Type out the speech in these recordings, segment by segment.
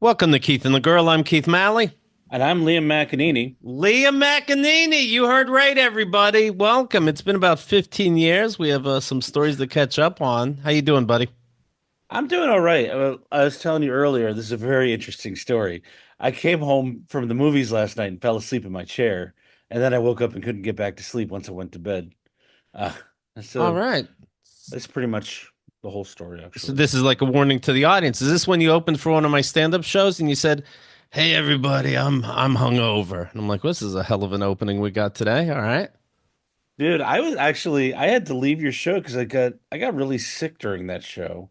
Welcome to Keith and the Girl. I'm Keith Malley. And I'm Liam McEneaney. Liam McEneaney, you heard right, everybody. Welcome. It's been about 15 years. We have some stories to catch up on. How you doing, buddy? I'm doing all right. I was telling you earlier, this is a very interesting story. I came home from the movies last night and fell asleep in my chair, and then I woke up and couldn't get back to sleep once I went to bed. Uh, All so right. that's pretty much the whole story, So actually. this is like a warning to the audience. Is this when you opened for one of my stand-up shows and you said, "Hey, everybody, I'm hungover," and I'm like, "This is a hell of an opening we got today." All right. Dude, I had to leave your show because I got really sick during that show.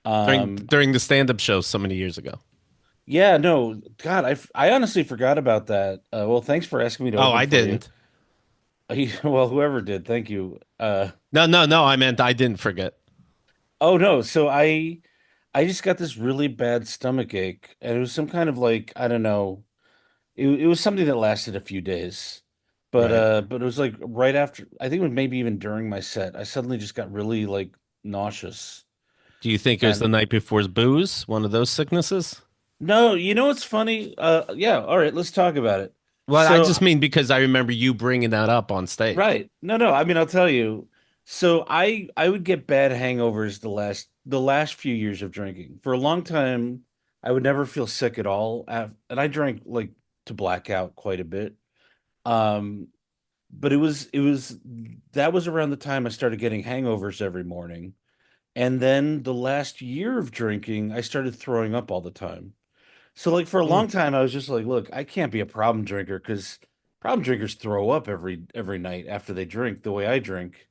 During Um, during the stand-up show so many years ago. yeah, no, God, I honestly forgot about that. Well, thanks for asking me to Oh, open I for you. didn't. Well, whoever did, thank you. No, no, no. I meant I didn't forget. Oh no, so I just got this really bad stomach ache, and it was some kind of like I don't know. It was something that lasted a few days, Right. but it was like right after. I think it was maybe even during my set. I suddenly just got really like nauseous. Do you think it was the And night before's booze? One of those sicknesses? no, you know what's funny? Yeah, all right, let's talk about it. Well, I So just mean because I remember you bringing that up on stage. right, no, I mean I'll tell you. So I would get bad hangovers the last few years of drinking. For a long time, I would never feel sick at all, and I drank like to black out quite a bit. Um, but it was that was around the time I started getting hangovers every morning. And then the last year of drinking, I started throwing up all the time. So like for a Hmm. long time, I was just like, look, I can't be a problem drinker because problem drinkers throw up every night after they drink the way I drink.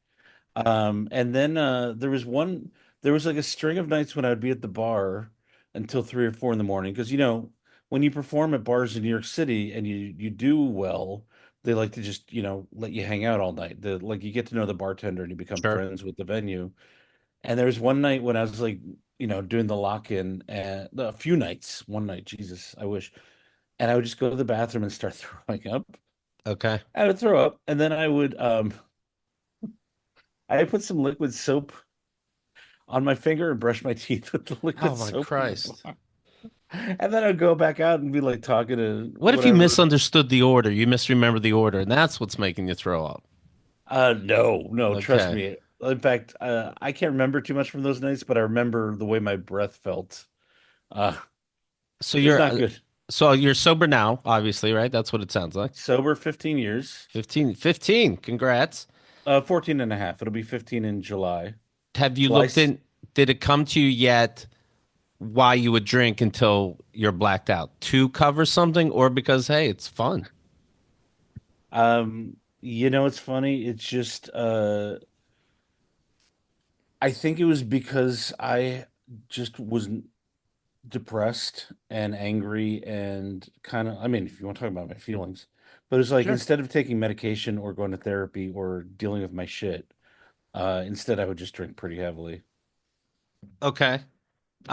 And then there was like a string of nights when I would be at the bar until 3 or 4 in the morning. Because when you perform at bars in New York City and you do well, they like to just, let you hang out all night. Like you get to know the bartender and you become Sure. friends with the venue. And there was one night when I was like, doing the lock-in and a few nights, one night, Jesus, I wish. And I would just go to the bathroom and start throwing up. Okay. I would throw up, and then I would put some liquid soap on my finger and brush my teeth with the Oh liquid my soap in the Christ. bar. And then I'd go back out and be like talking to What if you whatever. misunderstood the order? You misremember the order, and that's what's making you throw up. No, trust Okay. me. In fact, I can't remember too much from those nights, but I remember the way my breath felt. Uh, So it was you're not good. so you're sober now, obviously, right? That's what it sounds like. Sober 15 years, 15. Congrats. 14 and a half. It'll be 15 in July. Have you July. looked in? Did it come to you yet why you would drink until you're blacked out? To cover something or because, hey, it's fun? It's funny. It's just I think it was because I just was depressed and angry and kind of, I mean, if you want to talk about my feelings, but it's like Sure. instead of taking medication or going to therapy or dealing with my shit, instead I would just drink pretty heavily. Okay.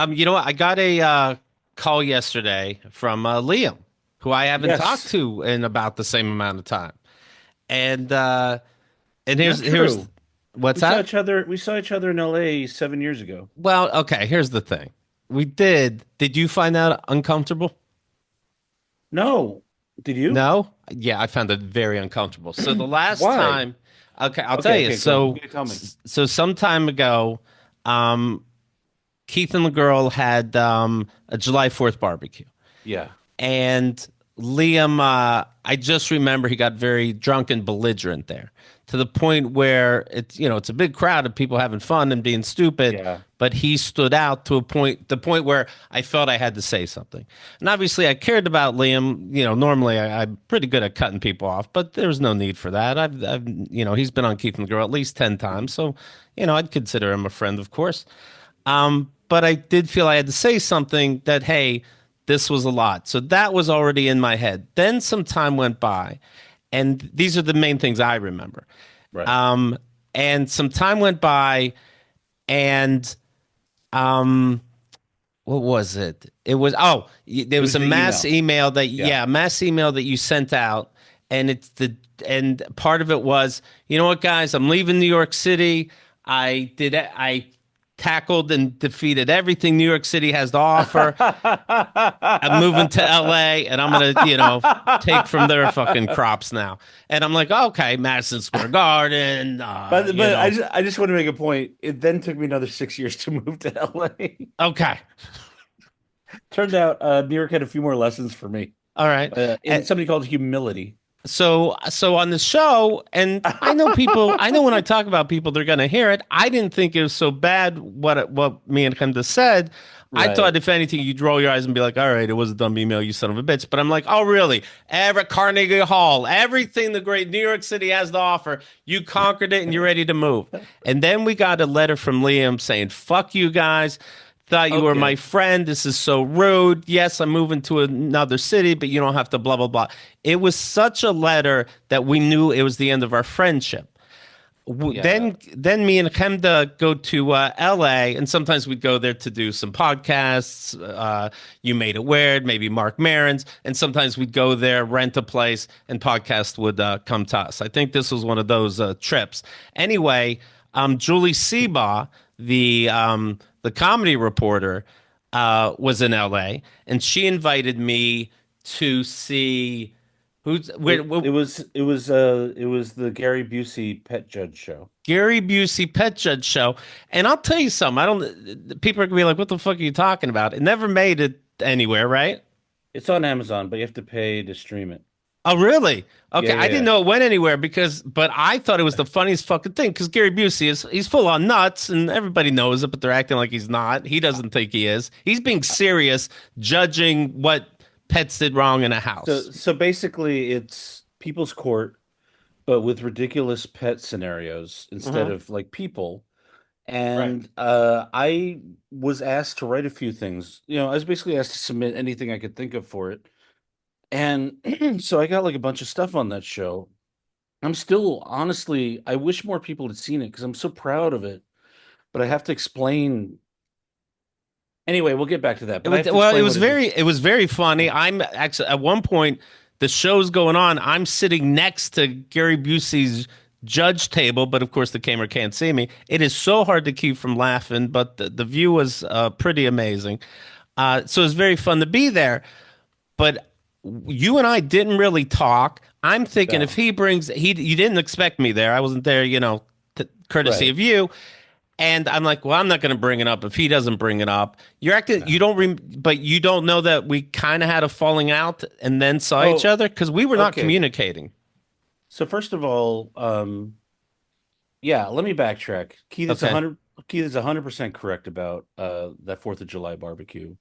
You know what? I got a call yesterday from Liam, who I haven't talked Yes, to in about the same amount of time. And uh and not here's true. what's that? We saw each other in LA 7 years ago. Well, okay, here's the thing. We did. Did you find that uncomfortable? No, did you? No? Yeah, I found it very uncomfortable. So the last Why? time, okay, I'll tell Okay, you. okay, go. So You tell me. so some time ago, um Keith and the girl had a July 4th barbecue. Yeah. And Liam, I just remember he got very drunk and belligerent there to the point where it's a big crowd of people having fun and being stupid, Yeah. but he stood out to the point where I felt I had to say something. And obviously I cared about Liam. Normally I'm pretty good at cutting people off, but there's no need for that. He's been on Keith and the Girl at least 10 times. So, I'd consider him a friend, of course. But I did feel I had to say something that, hey, this was a lot. So that was already in my head. Then some time went by, and these are the main things I remember. Right. Um, and some time went by, and um, what was it? It was there It was was a the mass email. email that Yeah. mass email that you sent out, and and part of it was, you know what, guys, I'm leaving New York City. I did it. I tackled and defeated everything New York City has to offer. I'm moving to LA and I'm gonna, take from their fucking crops now. And I'm like, okay, Madison Square Garden, But I just want to make a point. It then took me another 6 years to move to LA. okay, Turned out New York had a few more lessons for me. all right. In something called humility. So on the show, and I know people. I know when I talk about people, they're gonna hear it. I didn't think it was so bad. What me and Kemda said. I thought, Right. if anything, you'd roll your eyes and be like, "All right, it was a dumb email, you son of a bitch." But I'm like, "Oh, really? Everett Carnegie Hall, everything the great New York City has to offer, you conquered it, and you're ready to move." And then we got a letter from Liam saying, "Fuck you guys. Thought you were my Okay. friend. This is so rude. Yes, I'm moving to another city, but you don't have to blah blah blah." It was such a letter that we knew it was the end of our friendship. Yeah. Then me and Chemda go to LA, and sometimes we'd go there to do some podcasts. You Made It Weird, maybe Mark Maron's, and sometimes we'd go there, rent a place, and podcast would come to us. I think this was one of those trips. Anyway, Julie Sebaugh, the comedy reporter, was in LA, and she invited me to see who's It it was it was it was the Gary Busey pet judge show. Gary Busey Pet Judge Show. And I'll tell you something. I don't. People are gonna be like, "What the fuck are you talking about?" It never made it anywhere, right? It's on Amazon, but you have to pay to stream it. Oh, really? Yeah, Okay, yeah, I didn't yeah. know it went anywhere but I thought it was the funniest fucking thing because Gary Busey he's full on nuts and everybody knows it, but they're acting like he's not. He doesn't think he is. He's being serious, judging what pets did wrong in a house. So basically, it's People's Court, but with ridiculous pet scenarios instead Uh-huh. of like people. Right. And I was asked to write a few things. I was basically asked to submit anything I could think of for it. And so I got like a bunch of stuff on that show. I'm still, honestly, I wish more people had seen it because I'm so proud of it. But I have to explain. Anyway, we'll get back to that. It But I was have to well, explain what it is. it was very funny. I'm actually at one point the show's going on. I'm sitting next to Gary Busey's judge table, but of course the camera can't see me. It is so hard to keep from laughing, but the view was pretty amazing. So it was very fun to be there. But you and I didn't really talk. I'm thinking if No. he brings you didn't expect me there. I wasn't there, courtesy Right. of you. And I'm like, well, I'm not going to bring it up if he doesn't bring it up. You're acting, No. you don't, but you don't know that we kind of had a falling out and then saw each Oh, other because we were not okay. communicating. So first of all, yeah, let me backtrack. Okay. Keith is 100% correct about that Fourth of July barbecue.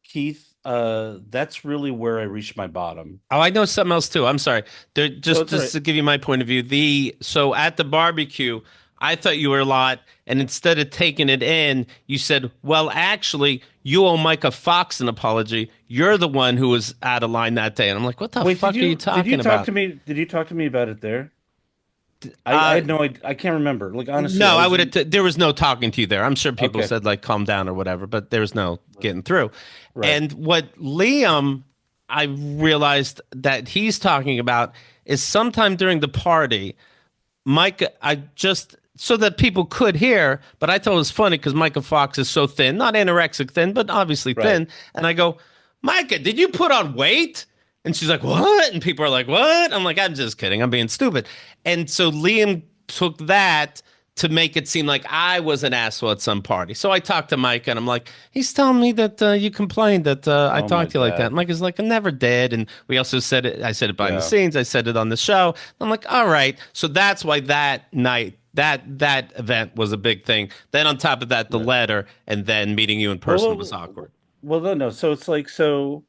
Keith, that's really where I reached my bottom. Oh, I know something else too. I'm sorry. There, No, just it's all just right. to give you my point of view, so at the barbecue, I thought you were a lot, and instead of taking it in, you said, "Well, actually, you owe Micah Fox an apology. You're the one who was out of line that day." And I'm like, "What the Wait, fuck are you did you talking talk to about?" me? Did you talk to me about it there? I Uh, had no idea. I can't remember. Like honestly, no, I I was would in. have. There was no talking to you there. I'm sure people Okay. said like, "Calm down" or whatever, but there was no getting through. Right. And what Liam, I realized that he's talking about is sometime during the party. Micah, I just so that people could hear, but I thought it was funny because Micah Fox is so thin, not anorexic thin, but obviously Right. thin. And I go, Micah, did you put on weight? And she's like, what? And people are like, what? I'm like, I'm just kidding. I'm being stupid. And so Liam took that to make it seem like I was an asshole at some party. So I talked to Mike and I'm like, he's telling me that you complained that I Oh my talked to you like that. God. Mike is like, I never did. And we also said it, I said it behind the Yeah. scenes. I said it on the show. I'm like, all right. So that's why that night, that event was a big thing. Then on top of that, the Right. letter and then meeting you in Well, person was awkward. no, no. So it's like so.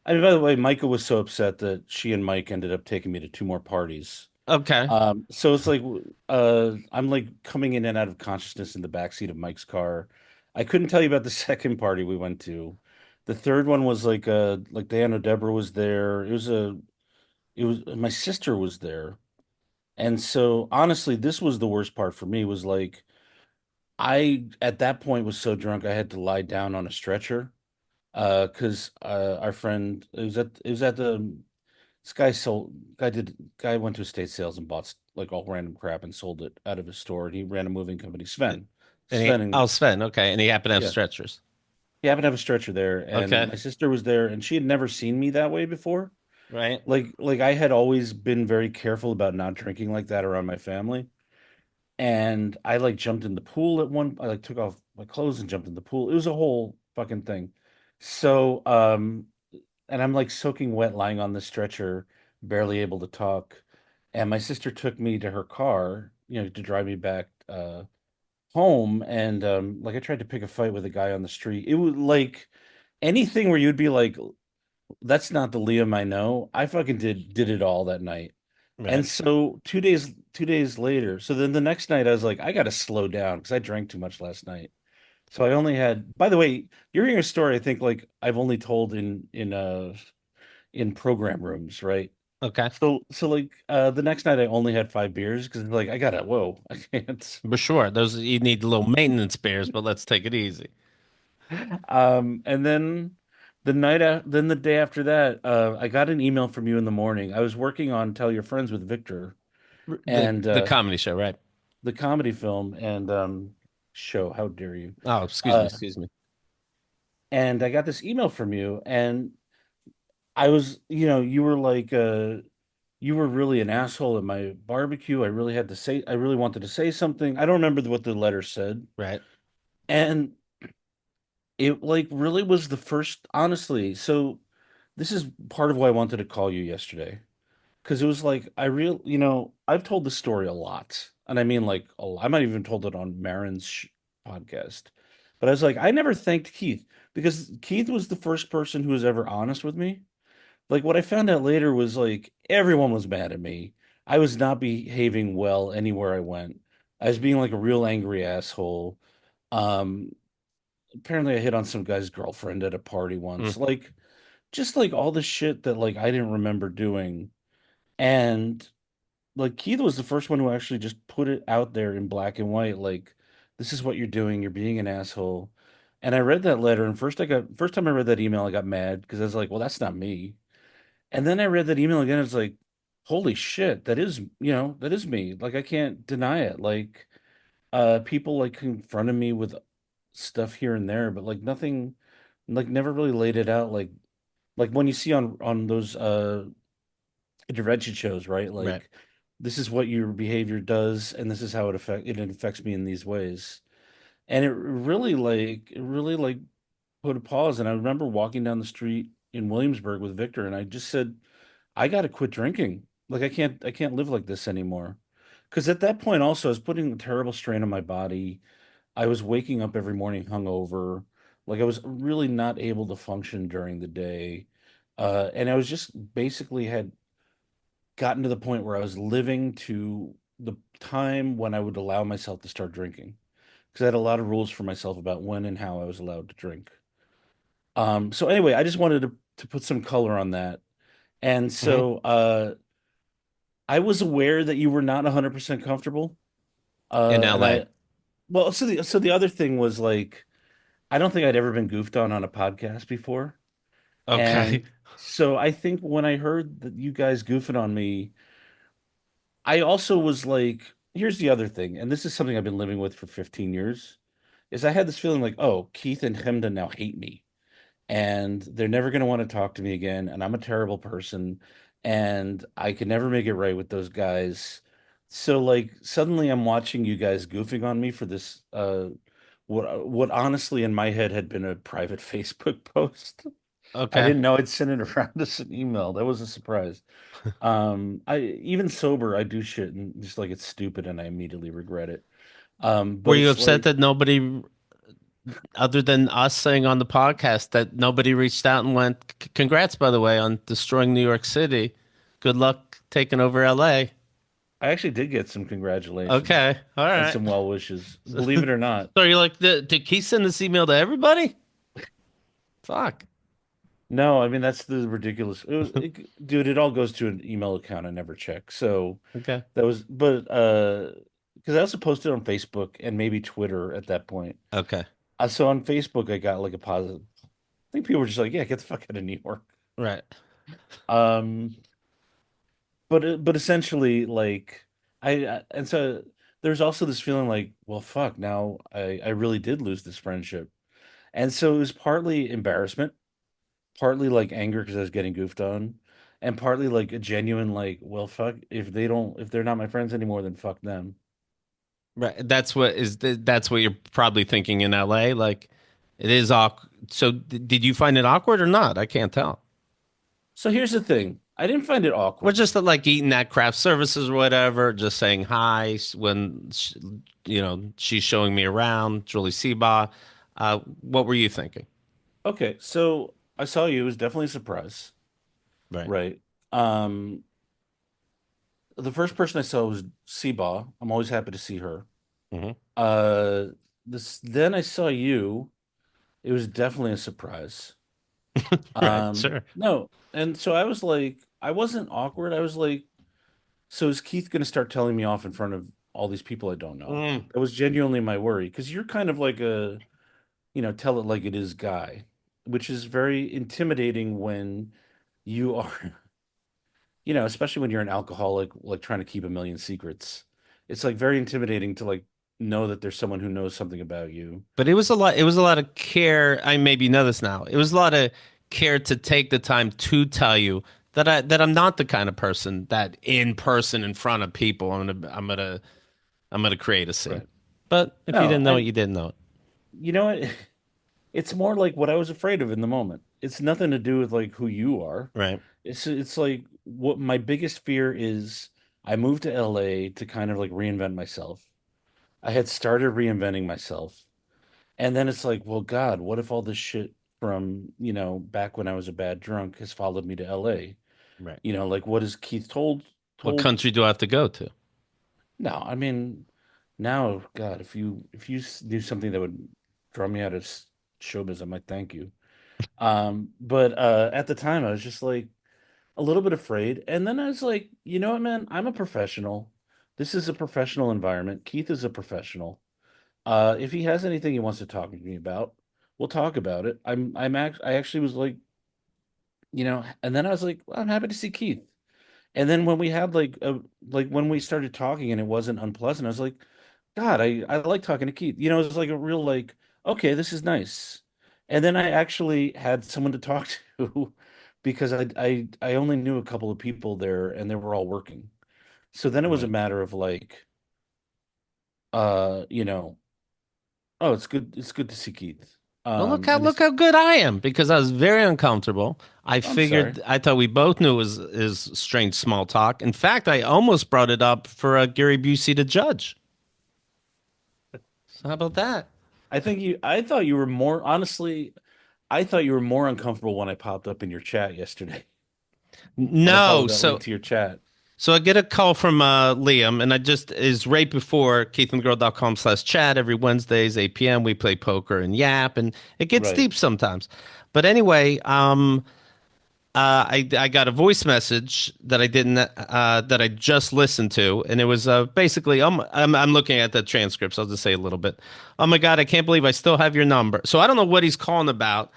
I mean, by the way, Micah was so upset that she and Mike ended up taking me to two more parties. Okay. So it's like I'm like coming in and out of consciousness in the backseat of Mike's car. I couldn't tell you about the second party we went to. The third one was like Diana Deborah was there. It was my sister was there. And so honestly, this was the worst part for me was like I at that point was so drunk I had to lie down on a stretcher. Because our friend it was at the this guy went to estate sales and bought like all random crap and sold it out of his store. And he ran a moving company, Sven. And he, Sven oh, and Sven. Okay. And he happened to have yeah. stretchers. He happened to have a stretcher there, and Okay. my sister was there, and she had never seen me that way before. Right. Like I had always been very careful about not drinking like that around my family. And I like jumped in the pool at one, I like took off my clothes and jumped in the pool. It was a whole fucking thing. So, and I'm like soaking wet lying on the stretcher, barely able to talk. And my sister took me to her car, to drive me back home. And like I tried to pick a fight with a guy on the street. It was like anything where you'd be like, that's not the Liam I know. I fucking did it all that night. And Right. so 2 days later, so then the next night I was like, I gotta slow down because I drank too much last night. So I only had, by the way, you're hearing a story I think like I've only told in program rooms, right? Okay. So like the next night I only had 5 beers because like I gotta, whoa, I can't. For sure. Those you need little maintenance bears, but let's take it easy. And then then the day after that, I got an email from you in the morning. I was working on Tell Your Friends with Victor and The comedy show, right? the comedy film and show. How dare you? Oh, excuse me, Uh, excuse me. and I got this email from you, and I was, you were like, you were really an asshole at my barbecue. I really wanted to say something. I don't remember what the letter said, Right. and it like really was the first, honestly. So this is part of why I wanted to call you yesterday. Because it was like I've told this story a lot, and I mean like a lot. I might even told it on Marin's podcast. But I was like, I never thanked Keith because Keith was the first person who was ever honest with me. Like what I found out later was like everyone was mad at me. I was not behaving well anywhere I went. I was being like a real angry asshole. Um, Apparently I hit on some guy's girlfriend at a party Mm. once. Like just like all the shit that like I didn't remember doing. And like Keith was the first one who actually just put it out there in black and white, like, this is what you're doing, you're being an asshole. And I read that letter, and first time I read that email, I got mad because I was like, well, that's not me. And then I read that email again, it's like, holy shit, that is me. Like I can't deny it. Like people like confronted me with stuff here and there, but like nothing, like never really laid it out like when you see on those intervention shows, right? Right. Like this is what your behavior does, and this is how it affects me in these ways. And it really like put a pause. And I remember walking down the street in Williamsburg with Victor, and I just said, I got to quit drinking. Like I can't live like this anymore. Because at that point, also, I was putting a terrible strain on my body. I was waking up every morning hungover. Like I was really not able to function during the day. And I was just basically had gotten to the point where I was living to the time when I would allow myself to start drinking because I had a lot of rules for myself about when and how I was allowed to drink. So anyway, I just wanted to put some color on that. And Hmm. so I was aware that you were not 100% comfortable. In And LA. well, so the other thing was like, I don't think I'd ever been goofed on a podcast before. Okay. And so I think when I heard that you guys goofing on me, I also was like, here's the other thing, and this is something I've been living with for 15 years, is I had this feeling like, oh, Keith and Hemda now hate me, and they're never going to want to talk to me again, and I'm a terrible person, and I could never make it right with those guys. So like suddenly I'm watching you guys goofing on me for this what honestly in my head had been a private Facebook post. I Okay. didn't know I'd send it around as an email. That was a surprise. I even sober, I do shit and just like it's stupid and I immediately regret it. Were But you it's upset like that nobody, other than us saying on the podcast, that nobody reached out and went, Congrats, by the way, on destroying New York City. Good luck taking over LA." I actually did get some congratulations Okay. All and right. some well wishes, So, believe it or not. so you're like, did Keith send this email to everybody? Fuck. No, I mean that's the ridiculous. Dude, it all goes to an email account I never check. So Okay. that was, but because I also posted on Facebook and maybe Twitter at that point. Okay. So on Facebook, I got like a positive. I think people were just like, "Yeah, get the fuck out of New York." Right. Um, but essentially, like and so. there's also this feeling like, well, fuck, now I really did lose this friendship. And so it was partly embarrassment, partly like anger because I was getting goofed on, and partly like a genuine like, well, fuck, if they're not my friends anymore, then fuck them. Right. That's what you're probably thinking in LA. Like, it is awkward. So, did you find it awkward or not? I can't tell. So here's the thing. I didn't find it We're awkward. just like eating at craft services or whatever, just saying hi when she's showing me around. Julie Seba. What were you thinking? Okay, so I saw you. It was definitely a surprise, Right. right? Um, the first person I saw was Seba. I'm always happy to see her. Hmm. Uh, this then I saw you. It was definitely a surprise. Right. Sure. No, and so I was like, I wasn't awkward. I was like, so is Keith going to start telling me off in front of all these people I don't know? Mm. That was genuinely my worry because you're kind of like a, tell it like it is guy, which is very intimidating when you are, especially when you're an alcoholic, like trying to keep a million secrets. It's like very intimidating to like know that there's someone who knows something about you. But it was a lot. It was a lot of care. I maybe know this now. It was a lot of care to take the time to tell you that I'm not the kind of person that in person in front of people I'm gonna create a scene. Right. But if you No, didn't know it, and you didn't know it. you know what? It's more like what I was afraid of in the moment. It's nothing to do with like who you are. Right. It's like what my biggest fear is I moved to LA to kind of like reinvent myself. I had started reinventing myself. And then it's like, well, God, what if all this shit from, back when I was a bad drunk has followed me to LA? Right. Like what is Keith What told? country do I have to go to? No, I mean, now, God, if you knew something that would draw me out of showbiz, I might thank you. But at the time, I was just like a little bit afraid. And then I was like, you know what, man? I'm a professional. This is a professional environment. Keith is a professional. If he has anything he wants to talk to me about, we'll talk about it. I actually was like, and then I was like, well, I'm happy to see Keith. And then when we had like when we started talking and it wasn't unpleasant, I was like, God, I like talking to Keith. It was like a real like, okay, this is nice. And then I actually had someone to talk to because I only knew a couple of people there and they were all working. So then it was a Right. matter of like, uh, you know, oh, it's good to see Keith. Well, look how And look it's how good I am because I was very uncomfortable. I'm sorry. I thought we both knew it was is strange small talk. In fact, I almost brought it up for Gary Busey to judge. So how about that? I thought you were more honestly, I thought you were more uncomfortable when I popped up in your chat yesterday. When I No, followed that link to your chat. so I get a call from Liam, and I just is right before keithandthegirl.com/chat every Wednesdays, 8 p.m. We play poker and yap, and it gets Right. deep sometimes. But anyway, I got a voice message that I didn't that I just listened to, and it was basically I'm looking at the transcripts. I'll just say a little bit. Oh my God, I can't believe I still have your number. So I don't know what he's calling about.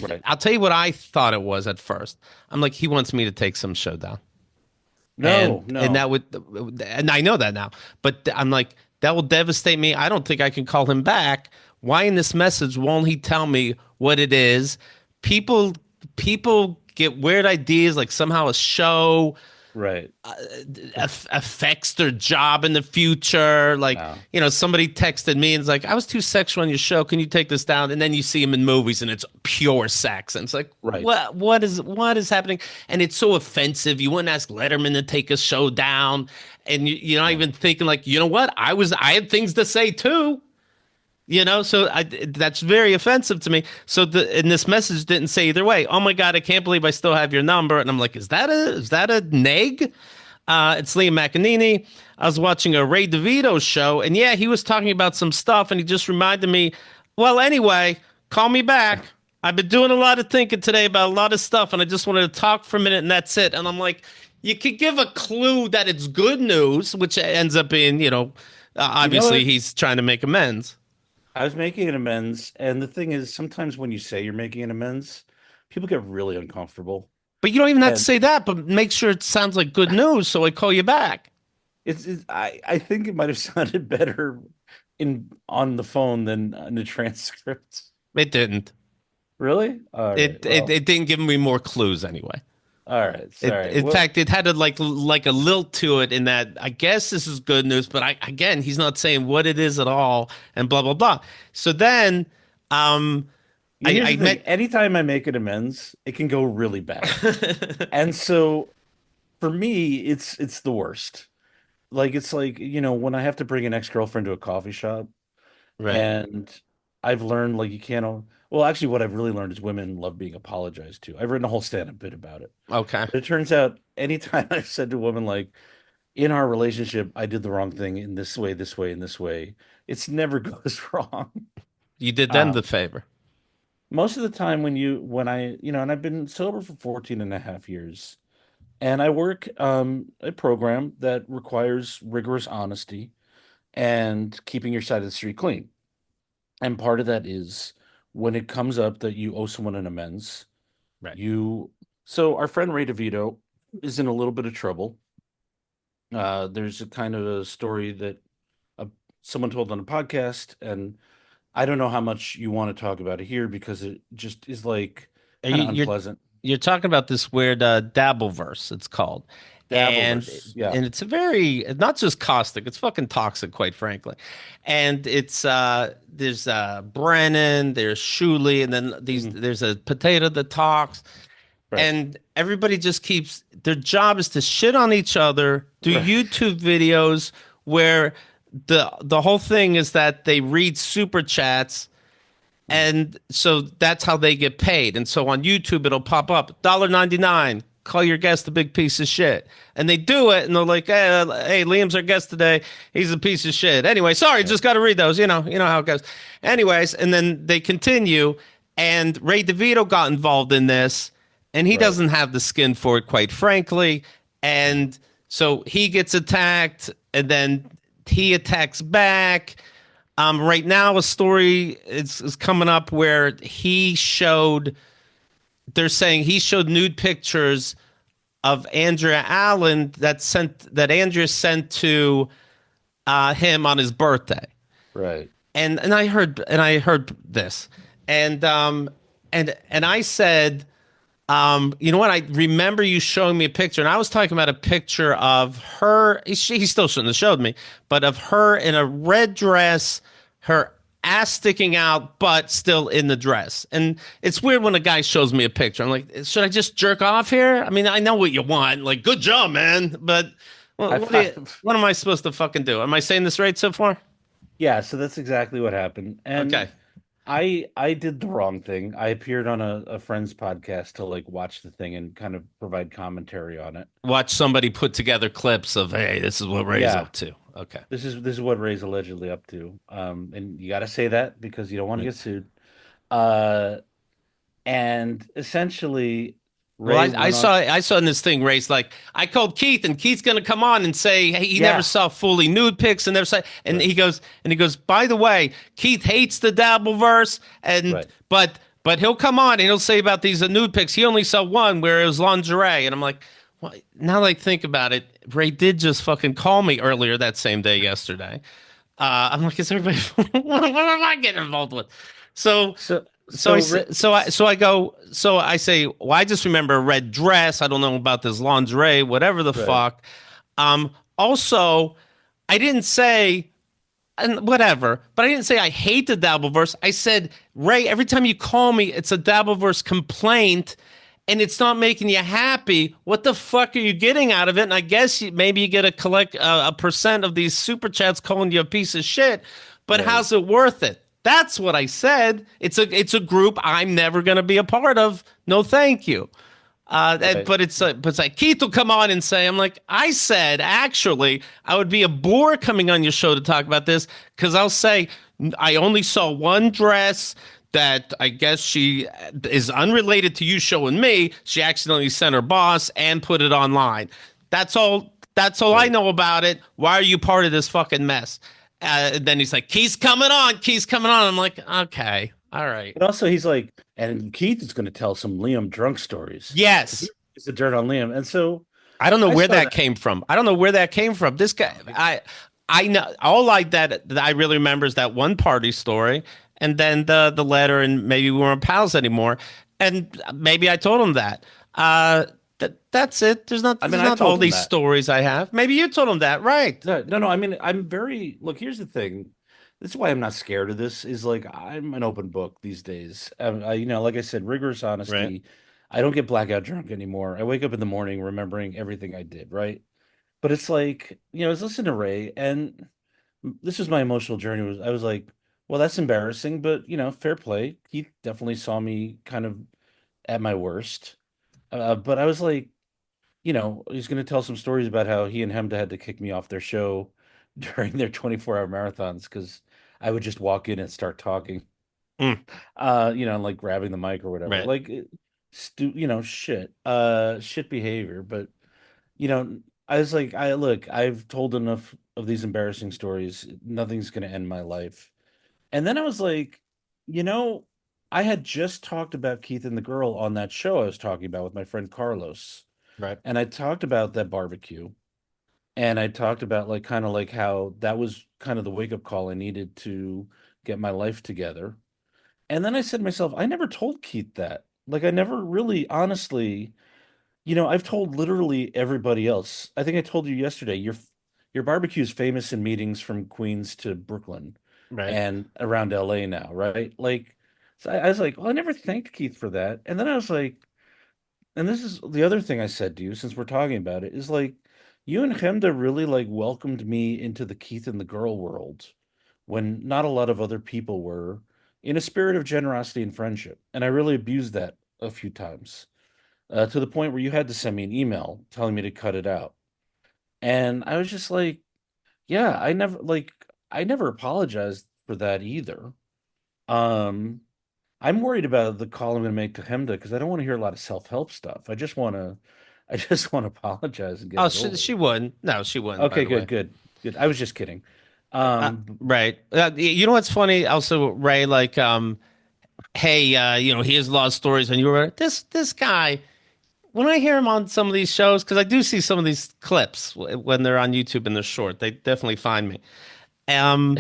Right. I'll tell you what I thought it was at first. I'm like, he wants me to take some showdown, No, and no. that would, and I know that now, but I'm like, that will devastate me. I don't think I can call him back. Why in this message won't he tell me what it is? people People get weird ideas, like somehow a show Right. affects their job in the future. Like, No. somebody texted me and it's like, I was too sexual on your show. Can you take this down? And then you see him in movies and it's pure sex. And it's like, Right. what is happening? And it's so offensive. You wouldn't ask Letterman to take a show down. And you're not Yeah. even thinking like, you know what? I had things to say too. So that's very offensive to me. So and this message didn't say either way. Oh my God, I can't believe I still have your number. And I'm like, is that a neg? It's Liam McEneaney. I was watching a Ray DeVito show, and yeah, he was talking about some stuff, and he just reminded me. Well, anyway, call me back. I've been doing a lot of thinking today about a lot of stuff, and I just wanted to talk for a minute, and that's it. And I'm like, you could give a clue that it's good news, which ends up being, You know obviously what? he's trying to make amends. I was making an amends, and the thing is, sometimes when you say you're making an amends, people get really uncomfortable. But you don't even have to And say that, but make sure it sounds like good news so I call you back. I think it might have sounded better in on the phone than in the transcript. It didn't. Really? All right. Well, It didn't give me more clues anyway. all right. It, Sorry. in Well, fact, it had a like a lilt to it in that I guess this is good news, but again, he's not saying what it is at all, and blah blah blah. So then, um, here's I the thing. met. Anytime I make an amends, it can go really bad. And so for me, it's the worst. Like it's like, when I have to bring an ex-girlfriend to a coffee shop Right. and I've learned like you can't well, actually what I've really learned is women love being apologized to. I've written a whole stand-up bit about it. Okay. But it turns out anytime I've said to a woman like in our relationship, I did the wrong thing in this way, this way, and this way, it's never goes wrong. You did them the Um, favor. Most of the time when I, and I've been sober for 14 and a half years, and I work a program that requires rigorous honesty and keeping your side of the street clean. And part of that is when it comes up that you owe someone an amends, Right. you so our friend Ray DeVito is in a little bit of trouble. There's a kind of a story that uh, someone told on a podcast, and I don't know how much you want to talk about it here because it just is like Are kind you of unpleasant. you're talking about this weird Dabbleverse, it's called. And Dabbleverse, yeah, it's a very not just caustic, it's fucking toxic, quite frankly. And it's there's Brennan, there's Shuley, and then mhm, there's a potato that talks. right, And everybody just keeps their job is to shit on each other, do right, YouTube videos where the whole thing is that they read super chats, mhm, and so that's how they get paid. And so on YouTube, it'll pop up $1.99. Call your guest a big piece of shit. And they do it, and they're like, hey, Liam's our guest today. He's a piece of shit. Anyway, sorry, right, just got to read those. You know how it goes. Anyways, and then they continue, and Ray DeVito got involved in this, and he right, doesn't have the skin for it, quite frankly. mhm, And so he gets attacked, and then he attacks back. Right now, a story is coming up where he showed. They're saying he showed nude pictures of Andrea Allen that Andrea sent to him on his birthday, right, and I heard this, and and I said, you know what? I remember you showing me a picture, and I was talking about a picture of her. He still shouldn't have showed me, but of her in a red dress, her ass sticking out, but still in the dress. And it's weird when a guy shows me a picture. I'm like, should I just jerk off here? I mean, I know what you want. Like, good job, man. But high five. what am I supposed to fucking do? Am I saying this right so far? Yeah, so that's exactly what happened. Okay. And I did the wrong thing. I appeared on a friend's podcast to like watch the thing and kind of provide commentary on it. Watch somebody put together clips of, hey, this is what Ray's Yeah, up to. Okay. this is what Ray's allegedly up to. And you got to say that because you don't want to Right. get sued. Uh, and essentially, Well, Ray went on. I saw in this thing, Ray's like, I called Keith, and Keith's gonna come on and say, hey, he never Yeah, saw fully nude pics and never saw, and right, he goes, by the way, Keith hates the Dabbleverse, and right. but he'll come on and he'll say about these nude pics, he only saw one where it was lingerie, and I'm like, well, now that I think about it, Ray did just fucking call me earlier that same day yesterday. I'm like, is everybody, what am I getting involved with? So So so so I say, well, I just remember a red dress. I don't know about this lingerie, whatever the right, fuck. Also, I didn't say and whatever, but I didn't say I hate the Dabbleverse. I said, Ray, every time you call me, it's a Dabbleverse complaint, and it's not making you happy. What the fuck are you getting out of it? And I guess maybe you get a percent of these super chats calling you a piece of shit. But right, how's it worth it? That's what I said. It's a group I'm never going to be a part of. No, thank you. right. But it's like Keith will come on and say, I'm like, I said actually I would be a bore coming on your show to talk about this because I'll say I only saw one dress that I guess she is unrelated to you showing me. She accidentally sent her boss and put it online. That's all. That's all I Right. know about it. Why are you part of this fucking mess? Then he's like, Keith's coming on. Keith's coming on. I'm like, okay, all right. But also, he's like, and Keith is going to tell some Liam drunk stories because he Yes. is the dirt on Liam. And so, I don't know I where saw that that. came from. I don't know where that came from. This guy, I know all like that I really remember is that one party story, and then the letter, and maybe we weren't pals anymore, and maybe I told him that. That's it. I mean, There's I not told all him these that. stories I have. Maybe you told him that, right? No, no, no. I mean, I'm very, look, here's the thing. This is why I'm not scared of this, is like I'm an open book these days. Like I said, rigorous Right. honesty. I don't get blackout drunk anymore. I wake up in the morning remembering everything I did, right? But it's like, I was listening to Ray, and this was my emotional journey. Was I was like, well, that's embarrassing, but fair play. He definitely saw me kind of at my worst. But I was like, he's going to tell some stories about how he and Hemda had to kick me off their show during their 24-hour marathons because I would just walk in and start talking, Mm, and like grabbing the mic or whatever. right. Like, shit behavior. But, I was like, I've told enough of these embarrassing stories. Nothing's going to end my life. And then I was like, you know, I had just talked about Keith and the girl on that show I was talking about with my friend Carlos. Right. And I talked about that barbecue. And I talked about like kind of like how that was kind of the wake up call I needed to get my life together. And then I said to myself, I never told Keith that. Like I never really honestly, I've told literally everybody else. I think I told you yesterday, your barbecue is famous in meetings from Queens to Brooklyn Right. and around LA now, right? Like so I was like, well, I never thanked Keith for that. And then I was like, and this is the other thing I said to you since we're talking about it is like you and Chemda really like welcomed me into the Keith and the girl world when not a lot of other people were in a spirit of generosity and friendship. And I really abused that a few times to the point where you had to send me an email telling me to cut it out. And I was just like, yeah, I never apologized for that either. Um, I'm worried about the call I'm going to make to Hemda because I don't want to hear a lot of self-help stuff. I just want to apologize and get Oh, it over she with. wouldn't. No, she wouldn't. By Okay, the way. good, good, good. I was just kidding. Right. You know what's funny? Also, Ray, like, hey, he has a lot of stories, and you were this guy. When I hear him on some of these shows, because I do see some of these clips when they're on YouTube and they're short, they definitely find me. Um,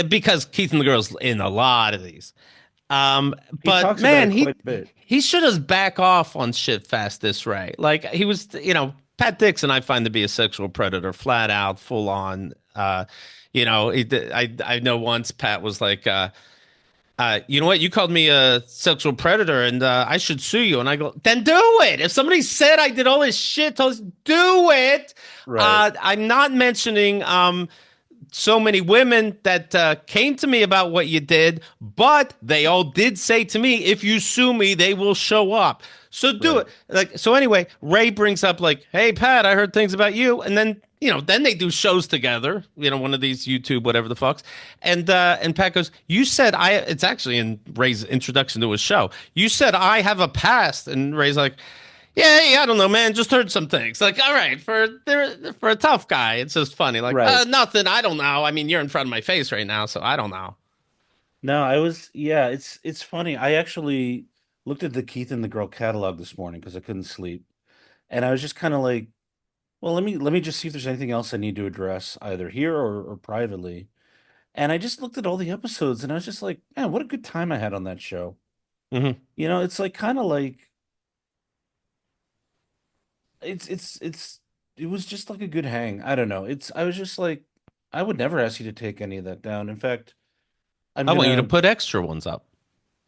because Keith and the girls in a lot of these. He But talks about man, it quite a bit. he should have back off on shit fast this Ray. Like he was, Pat Dixon, I find to be a sexual predator, flat out, full on. I know once Pat was like, you know what? You called me a sexual predator, and I should sue you. And I go, then do it. If somebody said I did all this shit, tell us, do it. Right, I'm not mentioning so many women that came to me about what you did, but they all did say to me, if you sue me, they will show up. So do right. it. Like, so anyway, Ray brings up like, hey, Pat, I heard things about you. And then, then they do shows together, one of these YouTube, whatever the fucks. And Pat goes, you said it's actually in Ray's introduction to his show. You said I have a past. And Ray's like, yeah, I don't know, man. Just heard some things. Like, all right, for a tough guy, it's just funny. Like, Right. nothing. I don't know. I mean, you're in front of my face right now, so I don't know. No, yeah, it's funny. I actually looked at the Keith and the Girl catalog this morning because I couldn't sleep. And I was just kind of like, well, let me just see if there's anything else I need to address either here or privately. And I just looked at all the episodes and I was just like, man, what a good time I had on that show. Hmm. It's like kind of like it's it was just like a good hang. I don't know. I was just like I would never ask you to take any of that down. In fact, I'm I want you to gonna put extra ones up.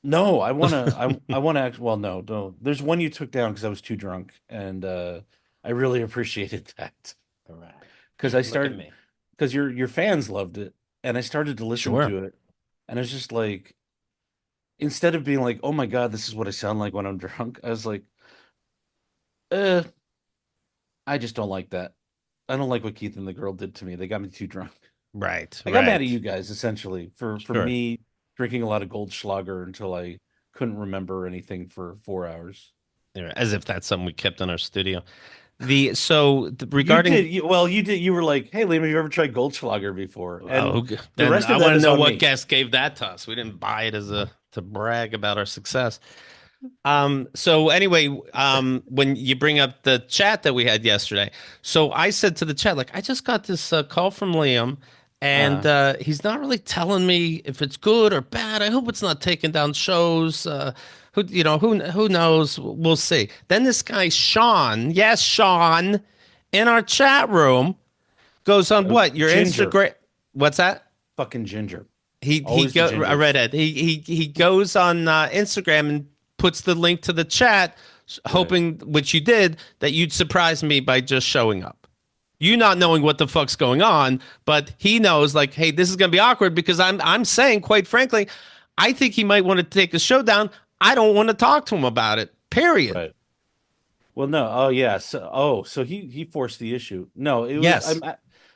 no, I want to act well, no. There's one you took down because I was too drunk and I really appreciated that. All right. Because I Look at started me. because your fans loved it and I started to listen Sure. to it and I was just like instead of being like, "Oh my God, this is what I sound like when I'm drunk," I was like, "Uh, I just don't like that. I don't like what Keith and the girl did to me. They got me too drunk. Right. I got mad at Right. you guys essentially for Sure. me drinking a lot of Goldschlager until I couldn't remember anything for 4 hours. Yeah, as if that's something we kept in our studio. The so th- You did. regarding You did. You were like, "Hey, Liam, have you ever tried Goldschlager before?" And the then rest I of that want to is know on what me. guest gave that to us. We didn't buy it as a to brag about our success. So anyway, when you bring up the chat that we had yesterday, so I said to the chat, like, I just got this call from Liam, and Uh, he's not really telling me if it's good or bad. I hope it's not taking down shows. Who knows? We'll see. Then this guy Sean, yes, Sean, in our chat room goes on what your Ginger, Instagram. What's that? fucking Ginger, He always the go a gingers. redhead. He goes on Instagram and puts the link to the chat, Right, hoping, which you did, that you'd surprise me by just showing up. You not knowing what the fuck's going on, but he knows, like, hey, this is gonna be awkward because I'm saying, quite frankly, I think he might want to take the show down. I don't want to talk to him about it. Period. right. Well, no. Oh, yeah. So he forced the issue. No, it was. Yes.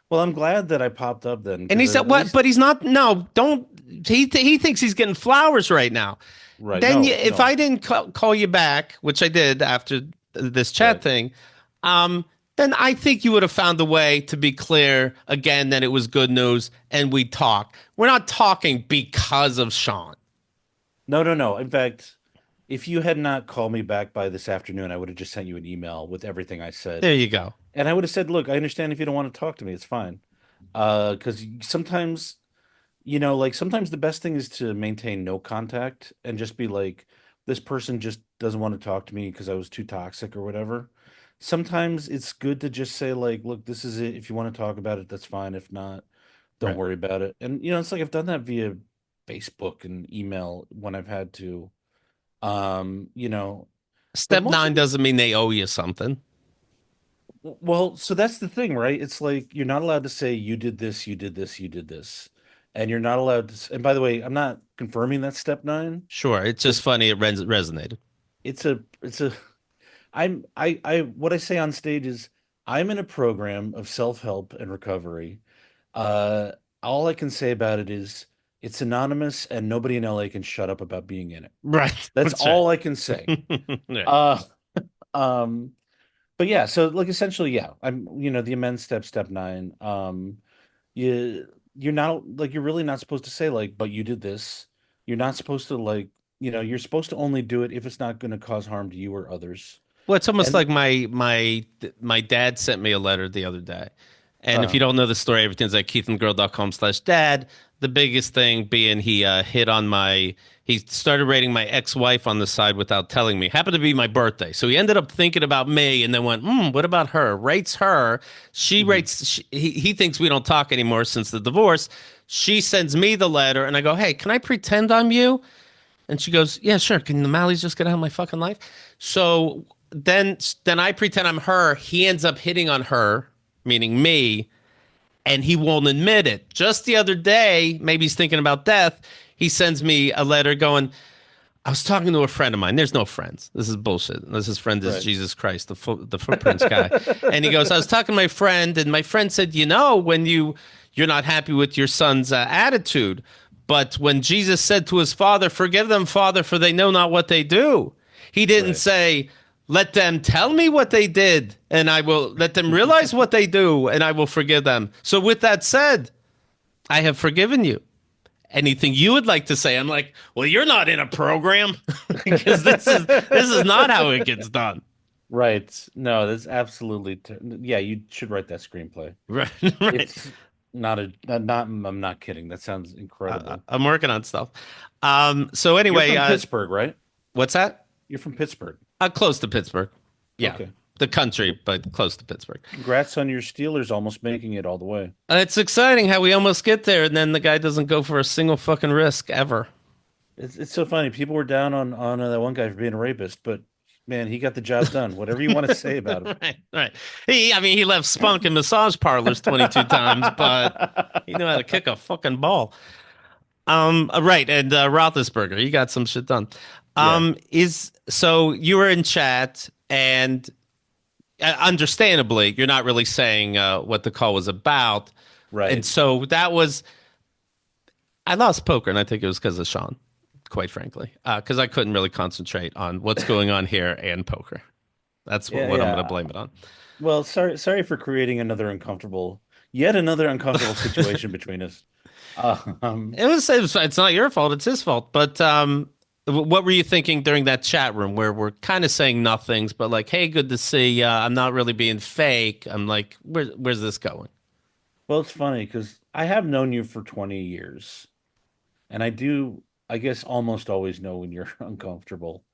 Well, I'm glad that I popped up then And because he said, at "What?" least But he's not. No, don't. He thinks he's getting flowers right now. right. Then No, if no. I didn't call you back, which I did after this chat Right. thing, then I think you would have found a way to be clear again that it was good news and we talk. We're not talking because of Sean. No, no, no. In fact, if you had not called me back by this afternoon, I would have just sent you an email with everything I said. There you go. And I would have said, look, I understand if you don't want to talk to me, it's fine. Because sometimes, like sometimes the best thing is to maintain no contact and just be like, this person just doesn't want to talk to me because I was too toxic or whatever. Sometimes it's good to just say, like, look, this is it. If you want to talk about it, that's fine. If not, don't Right. worry about it. And it's like I've done that via Facebook and email when I've had to. Um, you know, but Step most of nine the doesn't mean they owe you something. well, so that's the thing, right? It's like you're not allowed to say you did this, you did this, you did this. And you're not allowed to, and by the way, I'm not confirming that's step nine Sure. It's just because funny. It resonated. it's a what I say on stage is I'm in a program of self-help and recovery. Uh all I can say about it is it's anonymous and nobody in LA can shut up about being in it. Right. That's That's right. all I can say. Right. Uh um but yeah, so like essentially, yeah, the amends step nine. You you're not like you're really not supposed to say like, but you did this. You're not supposed to like, you're supposed to only do it if it's not going to cause harm to you or others. Well, it's almost And like my dad sent me a letter the other day. And if you uh don't know the story, everything's at keithandgirl.com/dad. The biggest thing being he started rating my ex-wife on the side without telling me. Happened to be my birthday. So he ended up thinking about me and then went, what about her? Rates her. mhm, He thinks we don't talk anymore since the divorce. She sends me the letter and I go, hey, can I pretend I'm you? And she goes, yeah, sure. Can the Malleys just get out of my fucking life? So then I pretend I'm her. He ends up hitting on her, meaning me, and he won't admit it. Just the other day, maybe he's thinking about death. He sends me a letter going, I was talking to a friend of mine. There's no friends. This is bullshit. His friend is right. Jesus Christ, the footprints guy. And he goes, I was talking to my friend, and my friend said, when you're not happy with your son's attitude, but when Jesus said to his father, "Forgive them, Father, for they know not what they do," he didn't Right. say, "Let them tell me what they did, and I will let them realize what they do, and I will forgive them." So, with that said, I have forgiven you. Anything you would like to say? I'm like, well, you're not in a program because this is not how it gets done. Right. No, that's absolutely yeah, you should write that screenplay. Right, right. It's not I'm not kidding. That sounds incredible. I'm working on stuff. So You're anyway, from Pittsburgh, right? what's that? You're from Pittsburgh. Close to Pittsburgh. Yeah, Okay. the country, but close to Pittsburgh. Congrats on your Steelers almost making it all the way. It's exciting how we almost get there, and then the guy doesn't go for a single fucking risk ever. It's so funny. People were down on that one guy for being a rapist, but man, he got the job done. Whatever you want to say about him. Right, right. I mean, he left spunk in massage parlors 22 times, but he knew how to kick a fucking ball. Right, and Roethlisberger, he got some shit done. Yeah, Is so you were in chat, and understandably, you're not really saying what the call was about, and right. so I lost poker, and I think it was because of Sean, quite frankly, because I couldn't really concentrate on what's going on here and poker. That's Yeah, what I'm going to yeah. blame it on. Well, sorry for creating yet another uncomfortable situation between us. Um, It's not your fault; it's his fault. But What were you thinking during that chat room where we're kind of saying nothings, but like, hey, good to see ya. I'm not really being fake. I'm like, where's this going? Well, it's funny because I have known you for 20 years, and I do, I guess, almost always know when you're uncomfortable.